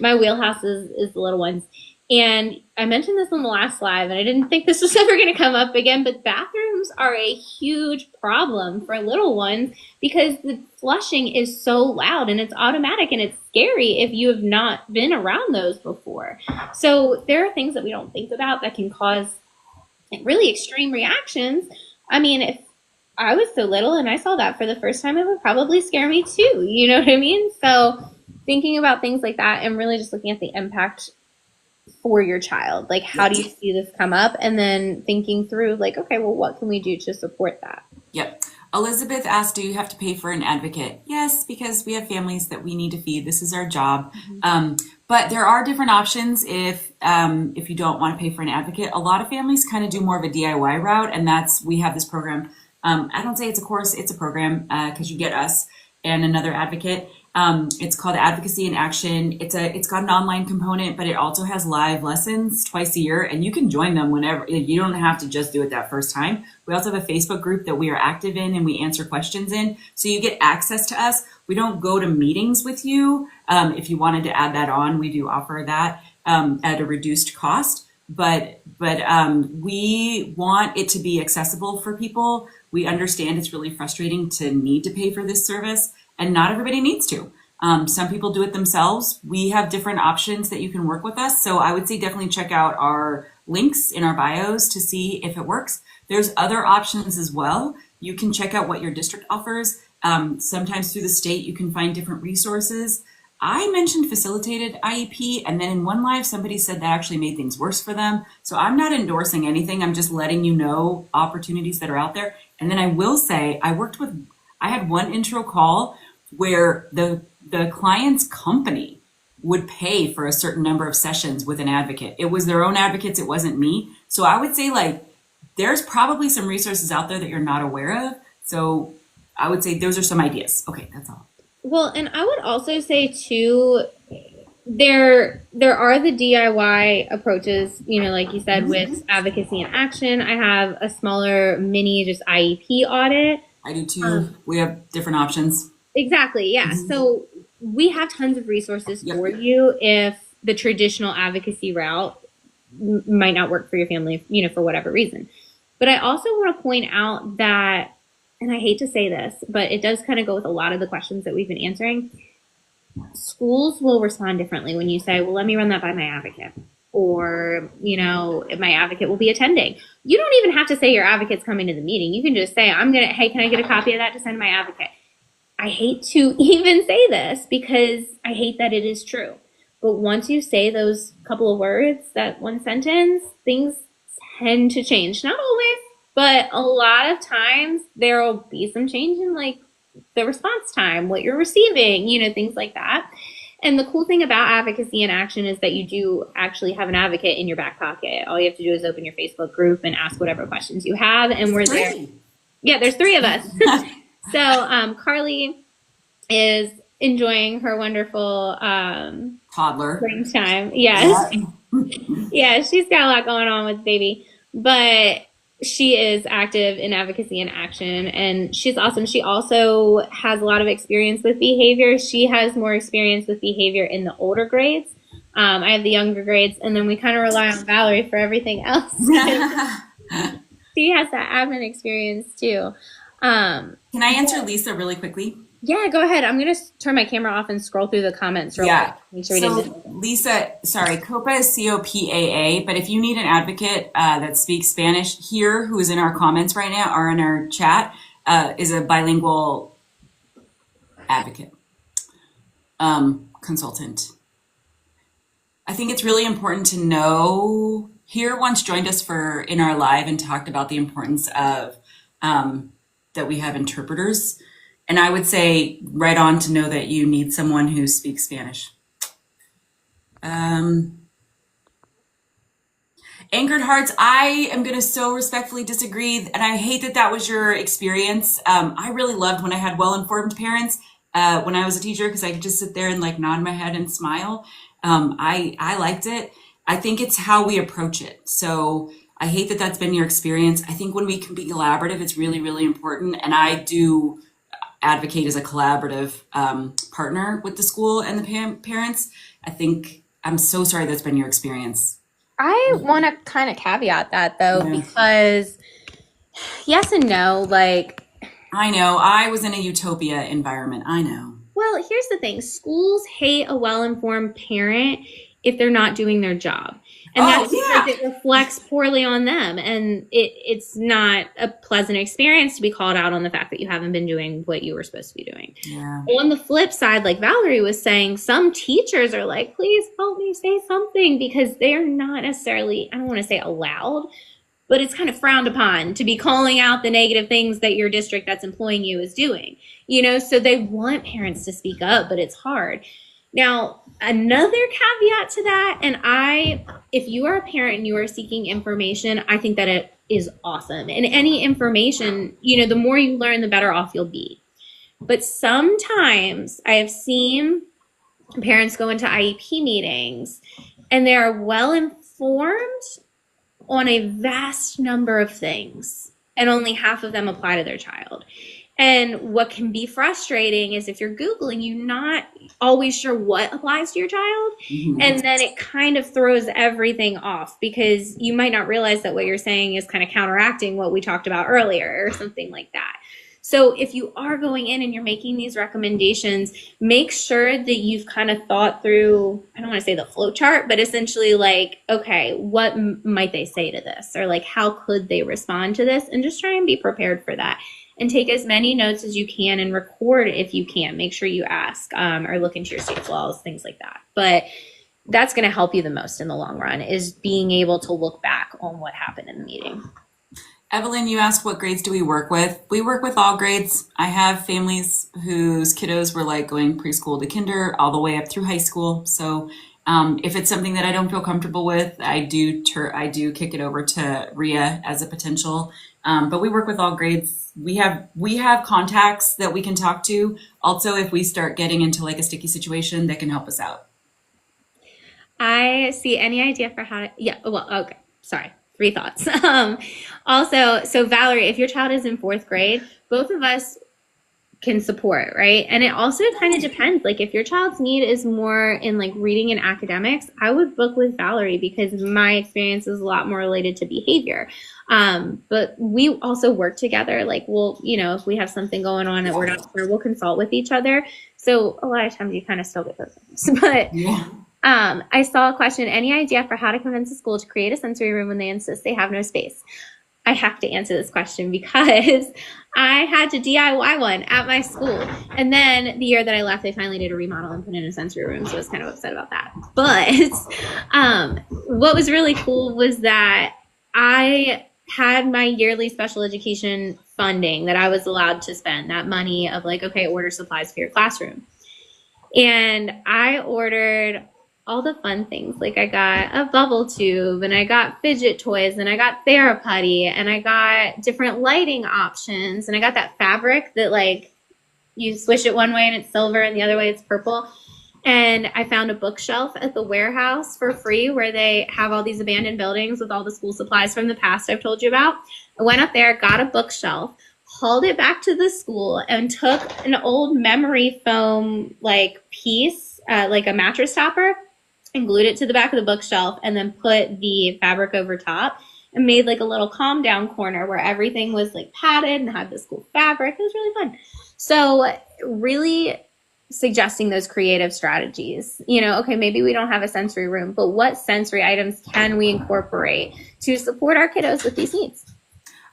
my wheelhouse is the little ones. And I mentioned this on the last live, and I didn't think this was ever going to come up again, but bathrooms are a huge problem for little ones because the flushing is so loud and it's automatic and it's scary if you have not been around those before. So there are things that we don't think about that can cause really extreme reactions. I mean, if I was so little and I saw that for the first time, it would probably scare me too. You know what I mean? So thinking about things like that and really just looking at the impact for your child. Like, how Yep. do you see this come up? And then thinking through, like, okay, well, what can we do to support that? Yep. Elizabeth asked, do you have to pay for an advocate? Yes, because we have families that we need to feed. This is our job. But there are different options if you don't want to pay for an advocate. A lot of families kind of do more of a DIY route, and we have this program. I don't say it's a course, it's a program because you get us and another advocate. It's called Advocacy in Action. It's got an online component, but it also has live lessons twice a year, and you can join them whenever. You don't have to just do it that first time. We also have a Facebook group that we are active in and we answer questions in, so you get access to us. We don't go to meetings with you. If you wanted to add that on, we do offer that at a reduced cost. But we want it to be accessible for people. We understand it's really frustrating to need to pay for this service, and not everybody needs to. Some people do it themselves. We have different options that you can work with us. So I would say definitely check out our links in our bios to see if it works. There's other options as well. You can check out what your district offers. Sometimes through the state, you can find different resources. I mentioned facilitated IEP, and then in one live, somebody said that actually made things worse for them. So I'm not endorsing anything. I'm just letting you know opportunities that are out there. And then I will say, I had one intro call where the client's company would pay for a certain number of sessions with an advocate. It was their own advocates. It wasn't me. So I would say like, there's probably some resources out there that you're not aware of. So I would say those are some ideas. Okay, that's all. Well, and I would also say too, there are the DIY approaches, like you said, with advocacy and action. I have a smaller mini just IEP audit. I do too. We have different options. Exactly, yeah. So we have tons of resources Yep. for you if the traditional advocacy route might not work for your family, for whatever reason. But I also want to point out that, and I hate to say this, but it does kind of go with a lot of the questions that we've been answering. Schools will respond differently when you say, well, let me run that by my advocate. Or, my advocate will be attending. You don't even have to say your advocate's coming to the meeting. You can just say, hey, can I get a copy of that to send to my advocate? I hate to even say this because I hate that it is true. But once you say those couple of words, that one sentence, things tend to change. Not always, but a lot of times there will be some change in like the response time, what you're receiving, things like that. And the cool thing about advocacy in action is that you do actually have an advocate in your back pocket. All you have to do is open your Facebook group and ask whatever questions you have, and we're there. Yeah, there's 3 of us. So Carly is enjoying her wonderful Toddler. springtime. Yes. Yeah, she's got a lot going on with baby. But she is active in advocacy and action, and she's awesome. She also has a lot of experience with behavior. She has more experience with behavior in the older grades. I have the younger grades, and then we kind of rely on Valerie for everything else. She has that admin experience too. Can I answer Lisa really quickly? Yeah, go ahead. I'm going to turn my camera off and scroll through the comments real quick. Make sure we didn't. Lisa, sorry, COPA is COPAA, but if you need an advocate that speaks Spanish here, who is in our comments right now or in our chat, is a bilingual advocate, consultant. I think it's really important to know. Here once joined us for in our live and talked about the importance of that we have interpreters. And I would say right on to know that you need someone who speaks Spanish. Um, Anchored Hearts, I am going to so respectfully disagree. And I hate that that was your experience. I really loved when I had well-informed parents when I was a teacher because I could just sit there and like nod my head and smile. I liked it. I think it's how we approach it. So I hate that that's been your experience. I think when we can be collaborative, it's really, really important. And I do advocate as a collaborative partner with the school and the parents. I think I'm so sorry that's been your experience. I want to kind of caveat that though, Yeah. because yes and no, like, I know. I was in a utopia environment. I know. well, here's the thing. Schools hate a well-informed parent if they're not doing their job. And Oh, that's yeah. because it reflects poorly on them. And it's not a pleasant experience to be called out on the fact that you haven't been doing what you were supposed to be doing. Yeah. On the flip side, like Valerie was saying, some teachers are like, please help me say something because they're not necessarily, I don't want to say allowed, but it's kind of frowned upon to be calling out the negative things that your district that's employing you is doing. So they want parents to speak up, but it's hard. Now, another caveat to that, if you are a parent and you are seeking information, I think that it is awesome. And any information, the more you learn, the better off you'll be. But sometimes I have seen parents go into IEP meetings and they are well informed on a vast number of things, and only half of them apply to their child. And what can be frustrating is if you're Googling, you're not always sure what applies to your child. Mhm. And then it kind of throws everything off because you might not realize that what you're saying is kind of counteracting what we talked about earlier or something like that. So if you are going in and you're making these recommendations, make sure that you've kind of thought through, I don't want to say the flow chart, but essentially like, okay, what might they say to this? Or like, how could they respond to this? And just try and be prepared for that. And take as many notes as you can and record if you can. Make sure you ask or look into your state laws, things like that. But that's going to help you the most in the long run is being able to look back on what happened in the meeting. Evelyn, you asked what grades do we work with? We work with all grades. I have families whose kiddos were like going preschool to kinder all the way up through high school. So if it's something that I don't feel comfortable with, I do kick it over to Rhea as a potential. But we work with all grades. We have contacts that we can talk to. Also, if we start getting into like a sticky situation, that can help us out. I see. Any idea for how to, yeah, well, okay, sorry. 3 thoughts. Also, so Valerie, if your child is in 4th grade, both of us can support, right? And it also kind of depends. Like if your child's need is more in like reading and academics, I would book with Valerie because my experience is a lot more related to behavior. But we also work together. Like if we have something going on that we're not sure, we'll consult with each other. So a lot of times you kind of still get those things. But Yeah. I saw a question, any idea for how to convince a school to create a sensory room when they insist they have no space? I have to answer this question because I had to DIY one at my school. And then the year that I left, they finally did a remodel and put in a sensory room. So I was kind of upset about that. But what was really cool was that I had my yearly special education funding that I was allowed to spend, that money of like, okay, order supplies for your classroom. And I ordered all the fun things. Like I got a bubble tube and I got fidget toys and I got Theraputty and I got different lighting options and I got that fabric that like you swish it one way and it's silver and the other way it's purple. And I found a bookshelf at the warehouse for free where they have all these abandoned buildings with all the school supplies from the past I've told you about. I went up there, got a bookshelf, hauled it back to the school and took an old memory foam like piece, like a mattress topper, and glued it to the back of the bookshelf and then put the fabric over top and made like a little calm down corner where everything was like padded and had this cool fabric. It was really fun. So really suggesting those creative strategies. Okay, maybe we don't have a sensory room, but what sensory items can we incorporate to support our kiddos with these needs?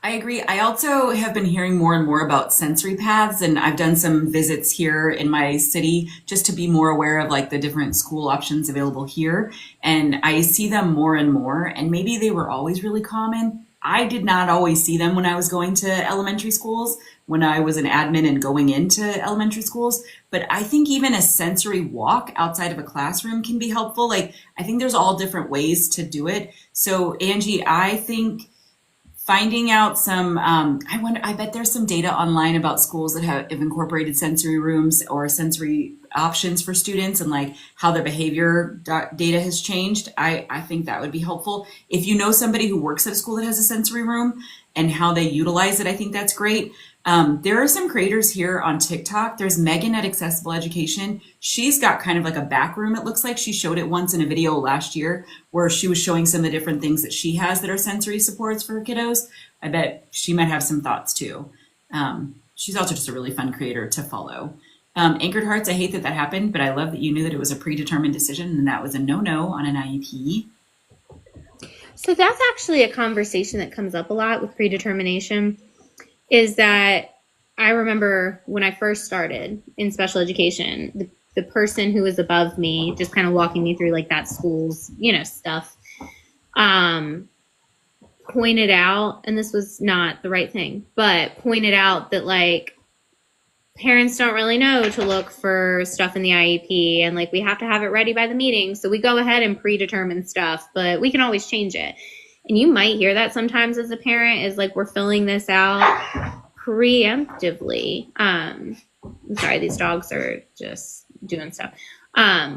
I agree. I also have been hearing more and more about sensory paths, and I've done some visits here in my city just to be more aware of like the different school options available here. And I see them more and more, and maybe they were always really common. I did not always see them when I was going to elementary schools, when I was an admin and going into elementary schools. But I think even a sensory walk outside of a classroom can be helpful. Like, I think there's all different ways to do it. So, Angie, I think finding out some, I bet there's some data online about schools that have incorporated sensory rooms or sensory options for students and like how their behavior data has changed. I think that would be helpful. If you know somebody who works at a school that has a sensory room and how they utilize it, I think that's great. There are some creators here on TikTok. There's Megan at Accessible Education. She's got kind of like a back room, it looks like. She showed it once in a video last year where she was showing some of the different things that she has that are sensory supports for her kiddos. I bet she might have some thoughts too. She's also just a really fun creator to follow. Anchored Hearts, I hate that that happened, but I love that you knew that it was a predetermined decision and that was a no-no on an IEP. So that's actually a conversation that comes up a lot with predetermination, is that I remember when I first started in special education, the person who was above me, just kind of walking me through like that school's, stuff, pointed out, and this was not the right thing, but pointed out that like parents don't really know to look for stuff in the IEP, and like we have to have it ready by the meeting. So we go ahead and predetermine stuff, but we can always change it. And you might hear that sometimes as a parent, is like we're filling this out preemptively. I'm sorry, these dogs are just doing stuff.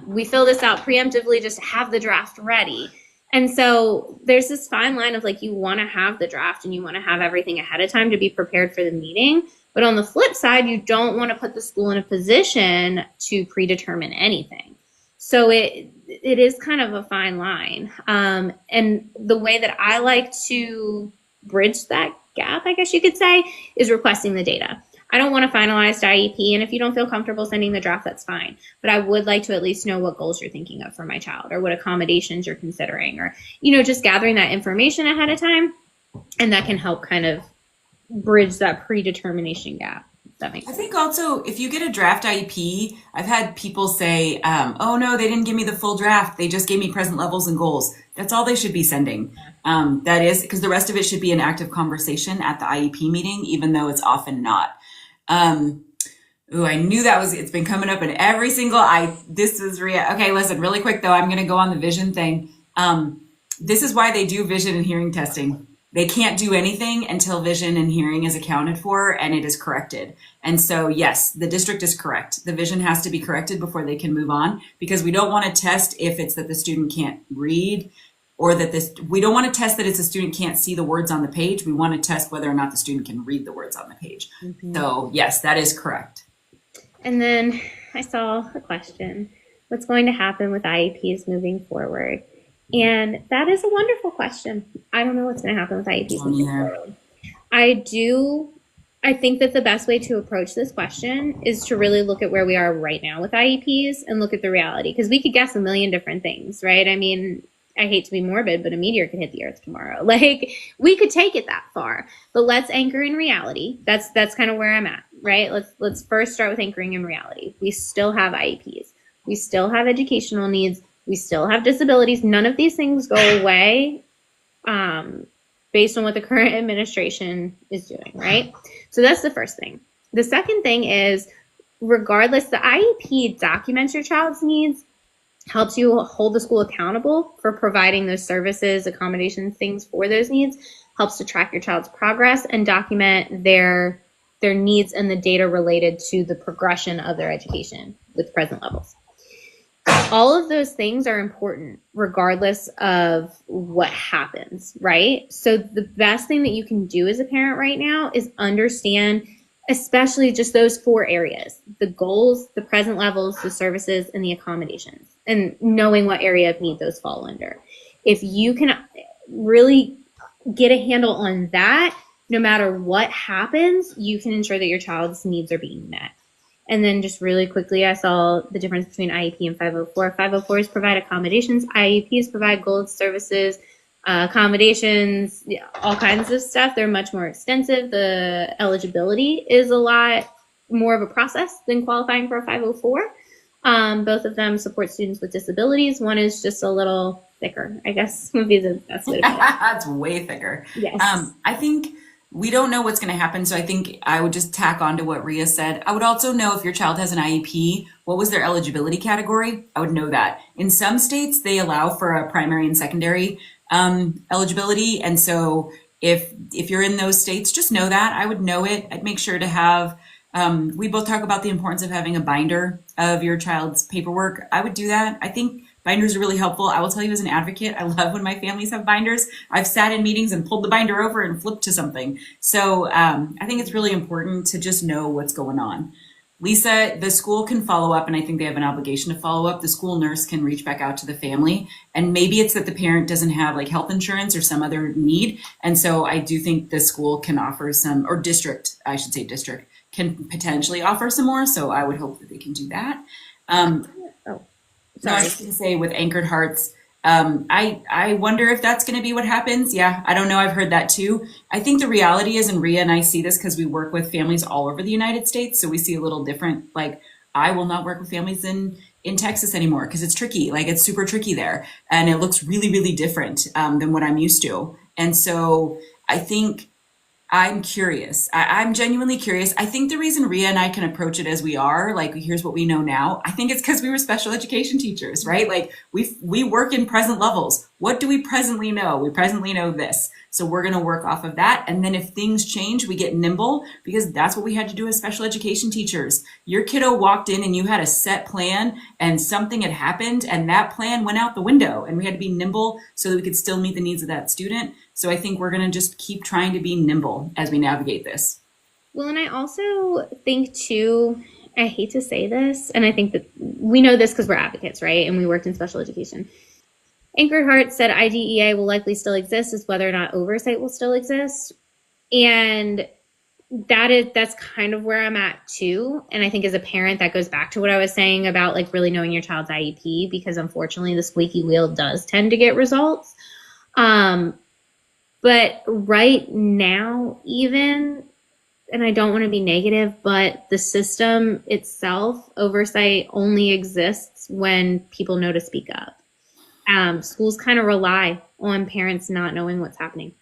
We fill this out preemptively just to have the draft ready. And so there's this fine line of like, you want to have the draft and you want to have everything ahead of time to be prepared for the meeting. But on the flip side, you don't want to put the school in a position to predetermine anything. So it is kind of a fine line. And the way that I like to bridge that gap, I guess you could say, is requesting the data. I don't want a finalized IEP, and if you don't feel comfortable sending the draft, that's fine. But I would like to at least know what goals you're thinking of for my child, or what accommodations you're considering, or, just gathering that information ahead of time. And that can help kind of bridge that predetermination gap. That makes sense. I think also if you get a draft IEP, I've had people say, oh no, they didn't give me the full draft. They just gave me present levels and goals. That's all they should be sending. That is because the rest of it should be an active conversation at the IEP meeting, even though it's often not. I knew it's been coming up in every single, this was Rhea. Okay, listen, really quick though, I'm going to go on the vision thing. This is why they do vision and hearing testing. They can't do anything until vision and hearing is accounted for and it is corrected. And so, yes, the district is correct. The vision has to be corrected before they can move on, because we don't want to test if it's that the student can't read, or that we don't want to test that it's a student can't see the words on the page. We want to test whether or not the student can read the words on the page. Mm-hmm. So yes, that is correct. And then I saw a question: what's going to happen with IEPs moving forward? And that is a wonderful question. I don't know what's going to happen with IEPs moving forward. I think that the best way to approach this question is to really look at where we are right now with IEPs and look at the reality, because we could guess a million different things, right? I mean, I hate to be morbid, but a meteor could hit the earth tomorrow. Like, we could take it that far, but let's anchor in reality. That's kind of where I'm at, right? Let's first start with anchoring in reality. We still have IEPs. We still have educational needs. We still have disabilities. None of these things go away based on what the current administration is doing, right? So that's the first thing. The second thing is, regardless, the IEP documents your child's needs, helps you hold the school accountable for providing those services, accommodations, things for those needs, helps to track your child's progress and document their needs and the data related to the progression of their education with present levels. All of those things are important regardless of what happens, right? So the best thing that you can do as a parent right now is understand especially just those 4 areas: the goals, the present levels, the services, and the accommodations, and knowing what area of need those fall under. If you can really get a handle on that, no matter what happens, you can ensure that your child's needs are being met. And then just really quickly, I saw the difference between IEP and 504. 504s provide accommodations. IEPs provide goals, services, accommodations, yeah, all kinds of stuff. They're much more extensive. The eligibility is a lot more of a process than qualifying for a 504. Both of them support students with disabilities. One is just a little thicker, I guess would be the best way to put it. It's way thicker. Yes. I think we don't know what's going to happen. So I think I would just tack on to what Rhea said. I would also know if your child has an IEP, what was their eligibility category? I would know that. In some states, they allow for a primary and secondary eligibility. And so if you're in those states, just know that. I would know it. I'd make sure to have, we both talk about the importance of having a binder of your child's paperwork. I would do that. I think binders are really helpful. I will tell you as an advocate, I love when my families have binders. I've sat in meetings and pulled the binder over and flipped to something. So I think it's really important to just know what's going on. Lisa, the school can follow up, and I think they have an obligation to follow up. The school nurse can reach back out to the family, and maybe it's that the parent doesn't have like health insurance or some other need. And so I do think the school can offer some, or district, I should say district, can potentially offer some more. So I would hope that they can do that. Oh, No, I sorry. was going to say with Anchored Hearts, I wonder if that's going to be what happens. Yeah, I don't know. I've heard that too. I think the reality is, and Rhea and I see this because we work with families all over the United States, so we see a little different. Like, I will not work with families in Texas anymore because it's tricky. Like, it's super tricky there, and it looks really, really different than what I'm used to. And so I think I'm curious. I'm genuinely curious. I think the reason Rhea and I can approach it as we are, like, here's what we know now. I think it's because we were special education teachers, right? Like we work in present levels. What do we presently know? We presently know this. So we're going to work off of that. And then if things change, we get nimble because that's what we had to do as special education teachers. Your kiddo walked in and you had a set plan and something had happened and that plan went out the window and we had to be nimble so that we could still meet the needs of that student. So I think we're going to just keep trying to be nimble as we navigate this. Well, and I also think too, I hate to say this, and I think that we know this because we're advocates, right? And we worked in special education. Anchored Heart said IDEA will likely still exist, is whether or not oversight will still exist. And that's kind of where I'm at too. And I think as a parent, that goes back to what I was saying about like really knowing your child's IEP, because unfortunately the squeaky wheel does tend to get results. But right now, even, and I don't want to be negative, but the system itself, oversight only exists when people know to speak up. Schools kind of rely on parents not knowing what's happening.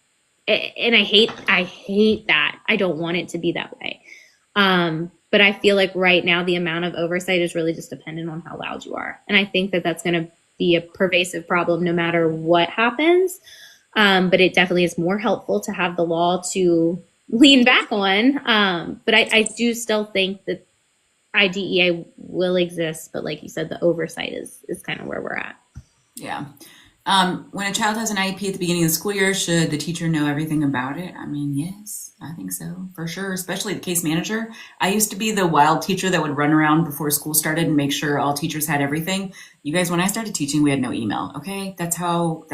And I hate that. I don't want it to be that way. But I feel like right now the amount of oversight is really just dependent on how loud you are. And I think that that's going to be a pervasive problem no matter what happens. But it definitely is more helpful to have the law to lean back on. But I do still think that IDEA will exist. But like you said, the oversight is kind of where we're at. Yeah. When a child has an IEP at the beginning of the school year, should the teacher know everything about it? I mean, yes, I think so, for sure, especially the case manager. I used to be the wild teacher that would run around before school started and make sure all teachers had everything. You guys, when I started teaching, we had no email. Okay, that's how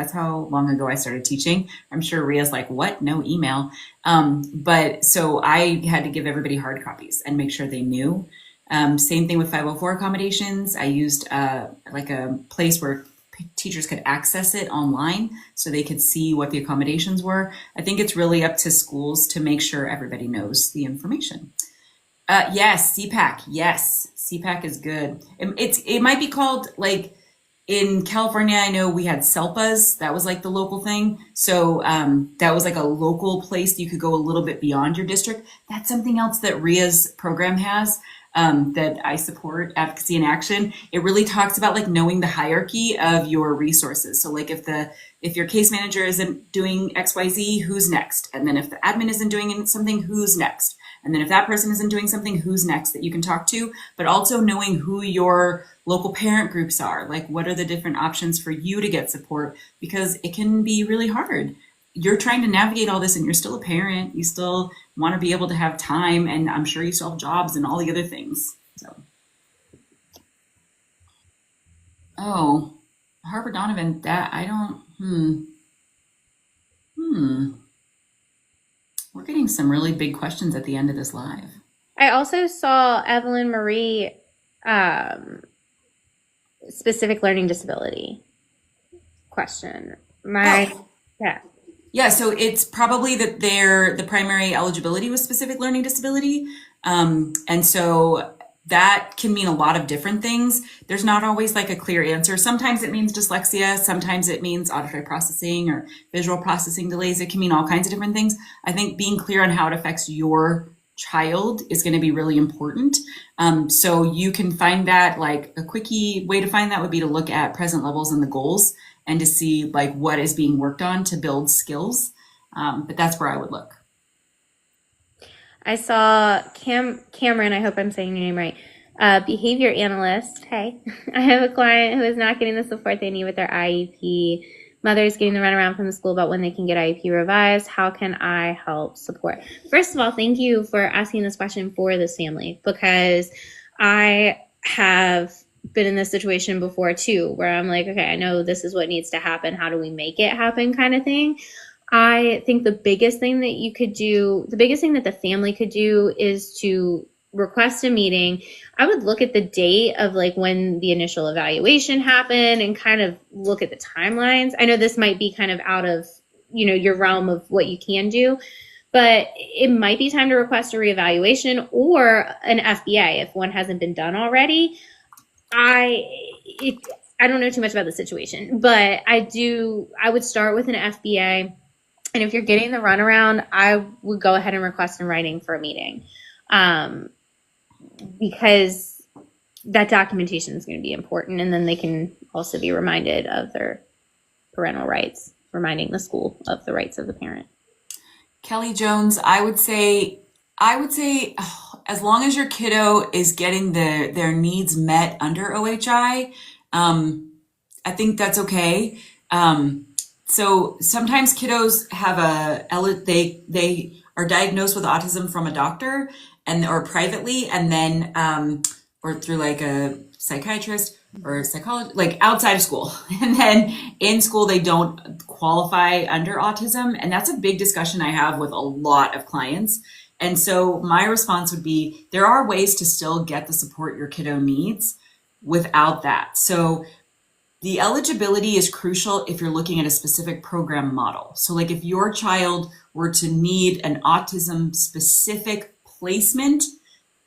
long ago I started teaching. I'm sure Rhea's like, what? No email. But so I had to give everybody hard copies and make sure they knew. Same thing with 504 accommodations. I used like a place where teachers could access it online so they could see what the accommodations were. I think it's really up to schools to make sure everybody knows the information. Yes, CPAC. Yes, CPAC is good. It might be called, like, in California, I know we had SELPAs. That was like the local thing. So that was like a local place you could go a little bit beyond your district. That's something else that Rhea's program has. That I support, Advocacy in Action. It really talks about like knowing the hierarchy of your resources. So like if your case manager isn't doing XYZ, who's next? And then if the admin isn't doing something, who's next? And then if that person isn't doing something, who's next that you can talk to? But also knowing who your local parent groups are. Like, what are the different options for you to get support? Because it can be really hard. You're trying to navigate all this and you're still a parent. You still want to be able to have time, and I'm sure you still have jobs and all the other things. So, oh, Harvard Donovan, that I don't, we're getting some really big questions at the end of this live. I also saw Evelyn Marie specific learning disability question. My Oh. Yeah. Yeah, so it's probably that the primary eligibility was specific learning disability. And so that can mean a lot of different things. There's not always like a clear answer. Sometimes it means dyslexia. Sometimes it means auditory processing or visual processing delays. It can mean all kinds of different things. I think being clear on how it affects your child is going to be really important. So you can find that, like a quickie way to find that would be to look at present levels and the goals and to see like what is being worked on to build skills. But that's where I would look. I saw Cameron, I hope I'm saying your name right, behavior analyst. Hey, I have a client who is not getting the support they need with their IEP. Mother's getting the runaround from the school about when they can get IEP revised. How can I help support? First of all, thank you for asking this question for this family, because I have been in this situation before too, where I'm like, okay, I know this is what needs to happen. How do we make it happen, kind of thing. I think the biggest thing that you could do, the biggest thing that the family could do is to request a meeting. I would look at the date of like when the initial evaluation happened and kind of look at the timelines. I know this might be kind of out of, your realm of what you can do, but it might be time to request a reevaluation or an FBA if one hasn't been done already. I don't know too much about the situation, but I would start with an FBA. And if you're getting the runaround, I would go ahead and request in writing for a meeting, because that documentation is going to be important. And then they can also be reminded of their parental rights, reminding the school of the rights of the parent. Kelly Jones, I would say, as long as your kiddo is getting their needs met under OHI, I think that's okay. So sometimes kiddos have they are diagnosed with autism from a doctor or privately, and then or through like a psychiatrist or psychologist, like outside of school, and then in school they don't qualify under autism, and that's a big discussion I have with a lot of clients. And so my response would be, there are ways to still get the support your kiddo needs without that. So the eligibility is crucial if you're looking at a specific program model. So like if your child were to need an autism specific placement,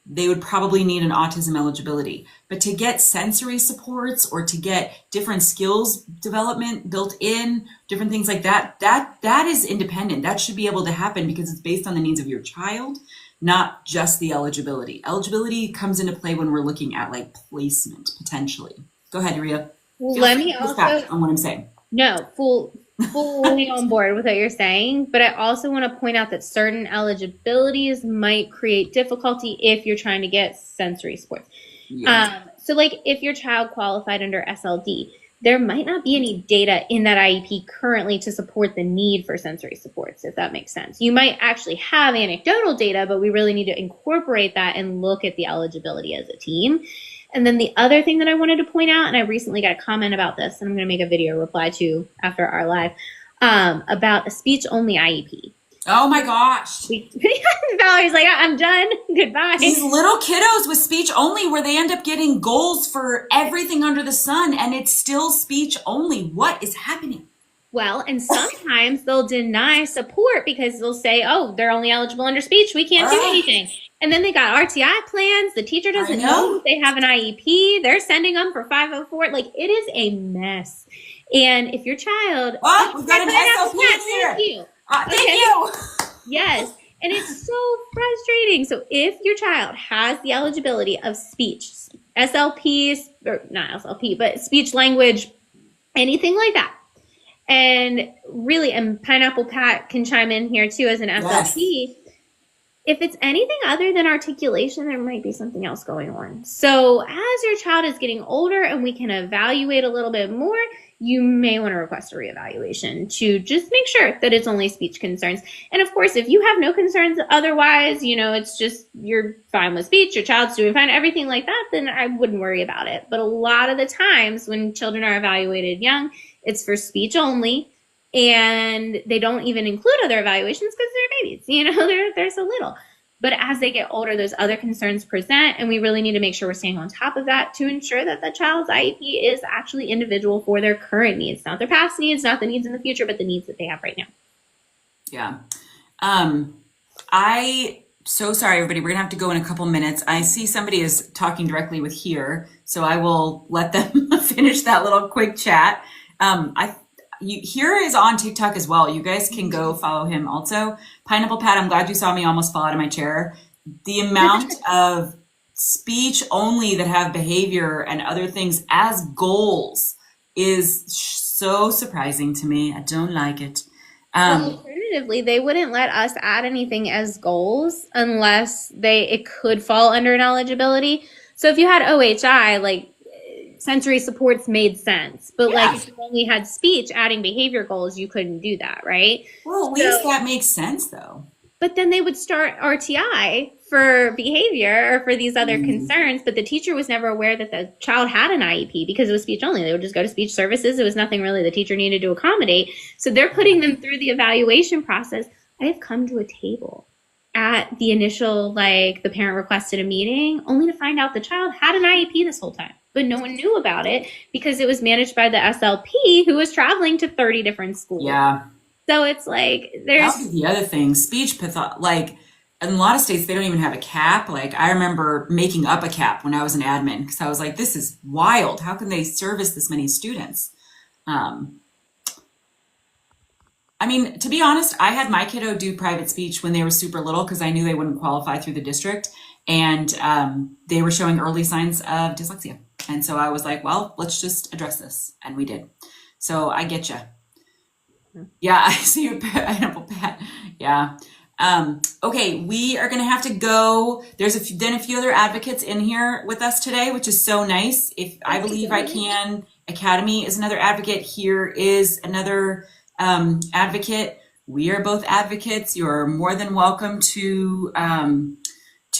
they would probably need an autism eligibility. But to get sensory supports or to get different skills development built in, different things like that, that is independent. That should be able to happen because it's based on the needs of your child, not just the eligibility. Eligibility comes into play when we're looking at like placement potentially. Go ahead, Rhea. Well, let me also on what I'm saying. No, fully on board with what you're saying, but I also want to point out that certain eligibilities might create difficulty if you're trying to get sensory supports. Yes. So like if your child qualified under SLD, there might not be any data in that IEP currently to support the need for sensory supports, if that makes sense. You might actually have anecdotal data, but we really need to incorporate that and look at the eligibility as a team. And then the other thing that I wanted to point out, and I recently got a comment about this, and I'm going to make a video reply to after our live, about a speech-only IEP. Oh my gosh. Valerie's like, I'm done. Goodbye. These little kiddos with speech only where they end up getting goals for everything under the sun, and it's still speech only. What is happening? Well, and sometimes they'll deny support because they'll say, oh, they're only eligible under speech. We can't do anything. And then they got RTI plans. The teacher doesn't know they have an IEP. They're sending them for 504. Like, it is a mess. And if your child... Oh, we've got an SLP here. Thank you. Thank you. Yes. And it's so frustrating. So if your child has the eligibility of speech, SLPs, or not SLP, but speech language, anything like that, and really, and Pineapple Pat can chime in here too as an SLP. Yes. If it's anything other than articulation, there might be something else going on. So as your child is getting older and we can evaluate a little bit more, you may want to request a reevaluation to just make sure that it's only speech concerns. And of course, if you have no concerns otherwise, it's just you're fine with speech, your child's doing fine, everything like that, then I wouldn't worry about it. But a lot of the times when children are evaluated young, it's for speech only. And they don't even include other evaluations because they're babies, they're so little. But as they get older, those other concerns present, and we really need to make sure we're staying on top of that to ensure that the child's IEP is actually individual for their current needs, not their past needs, not the needs in the future, but the needs that they have right now. Yeah. I so sorry, everybody. We're gonna have to go in a couple minutes. I see somebody is talking directly with here, so I will let them finish that little quick chat. Here is on TikTok as well. You guys can go follow him also. Pineapple Pat, I'm glad you saw me almost fall out of my chair. The amount of speech only that have behavior and other things as goals is so surprising to me. I don't like it. Well, alternatively, they wouldn't let us add anything as goals unless it could fall under an eligibility. So if you had OHI, like sensory supports made sense, but Yeah. like if you only had speech, adding behavior goals, you couldn't do that, right? Well, at least that makes sense though. But then they would start RTI for behavior or for these other concerns, but the teacher was never aware that the child had an IEP because it was speech only. They would just go to speech services. It was nothing really the teacher needed to accommodate. So they're putting them through the evaluation process. I have come to a table at the initial, like the parent requested a meeting, only to find out the child had an IEP this whole time, but no one knew about it because it was managed by the SLP who was traveling to 30 different schools. Yeah. So it's like there's That was the other thing. Speech like in a lot of states they don't even have a cap. Like I remember making up a cap when I was an admin because I was like, this is wild. How can they service this many students? I mean, to be honest, I had my kiddo do private speech when they were super little because I knew they wouldn't qualify through the district. And they were showing early signs of dyslexia. And so I was like, well, let's just address this. And we did. So I get you. Yeah, I see you, Pineapple Pat. Yeah. Okay, we are going to have to go. There's been a few other advocates in here with us today, which is so nice. If I Believe I Can Academy is another advocate. Here is another advocate. We are both advocates. You're more than welcome to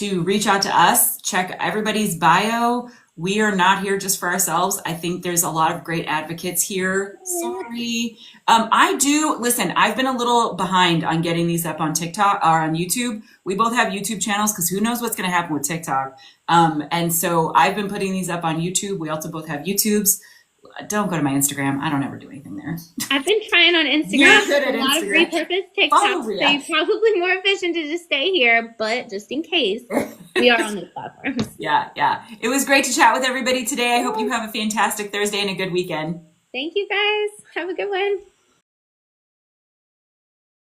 reach out to us. Check everybody's bio. We are not here just for ourselves. I think there's a lot of great advocates here. Sorry. Listen, I've been a little behind on getting these up on TikTok or on YouTube. We both have YouTube channels because who knows what's going to happen with TikTok. And so I've been putting these up on YouTube. We also both have YouTubes. Don't go to my Instagram. I don't ever do anything there. I've been trying on Instagram. You're good at a lot Instagram. of repurposed TikToks. Follow So Rhea. you're probably more efficient to just stay here, but just in case, we are on these platforms. Yeah. It was great to chat with everybody today. I hope you have a fantastic Thursday and a good weekend. Thank you guys. Have a good one.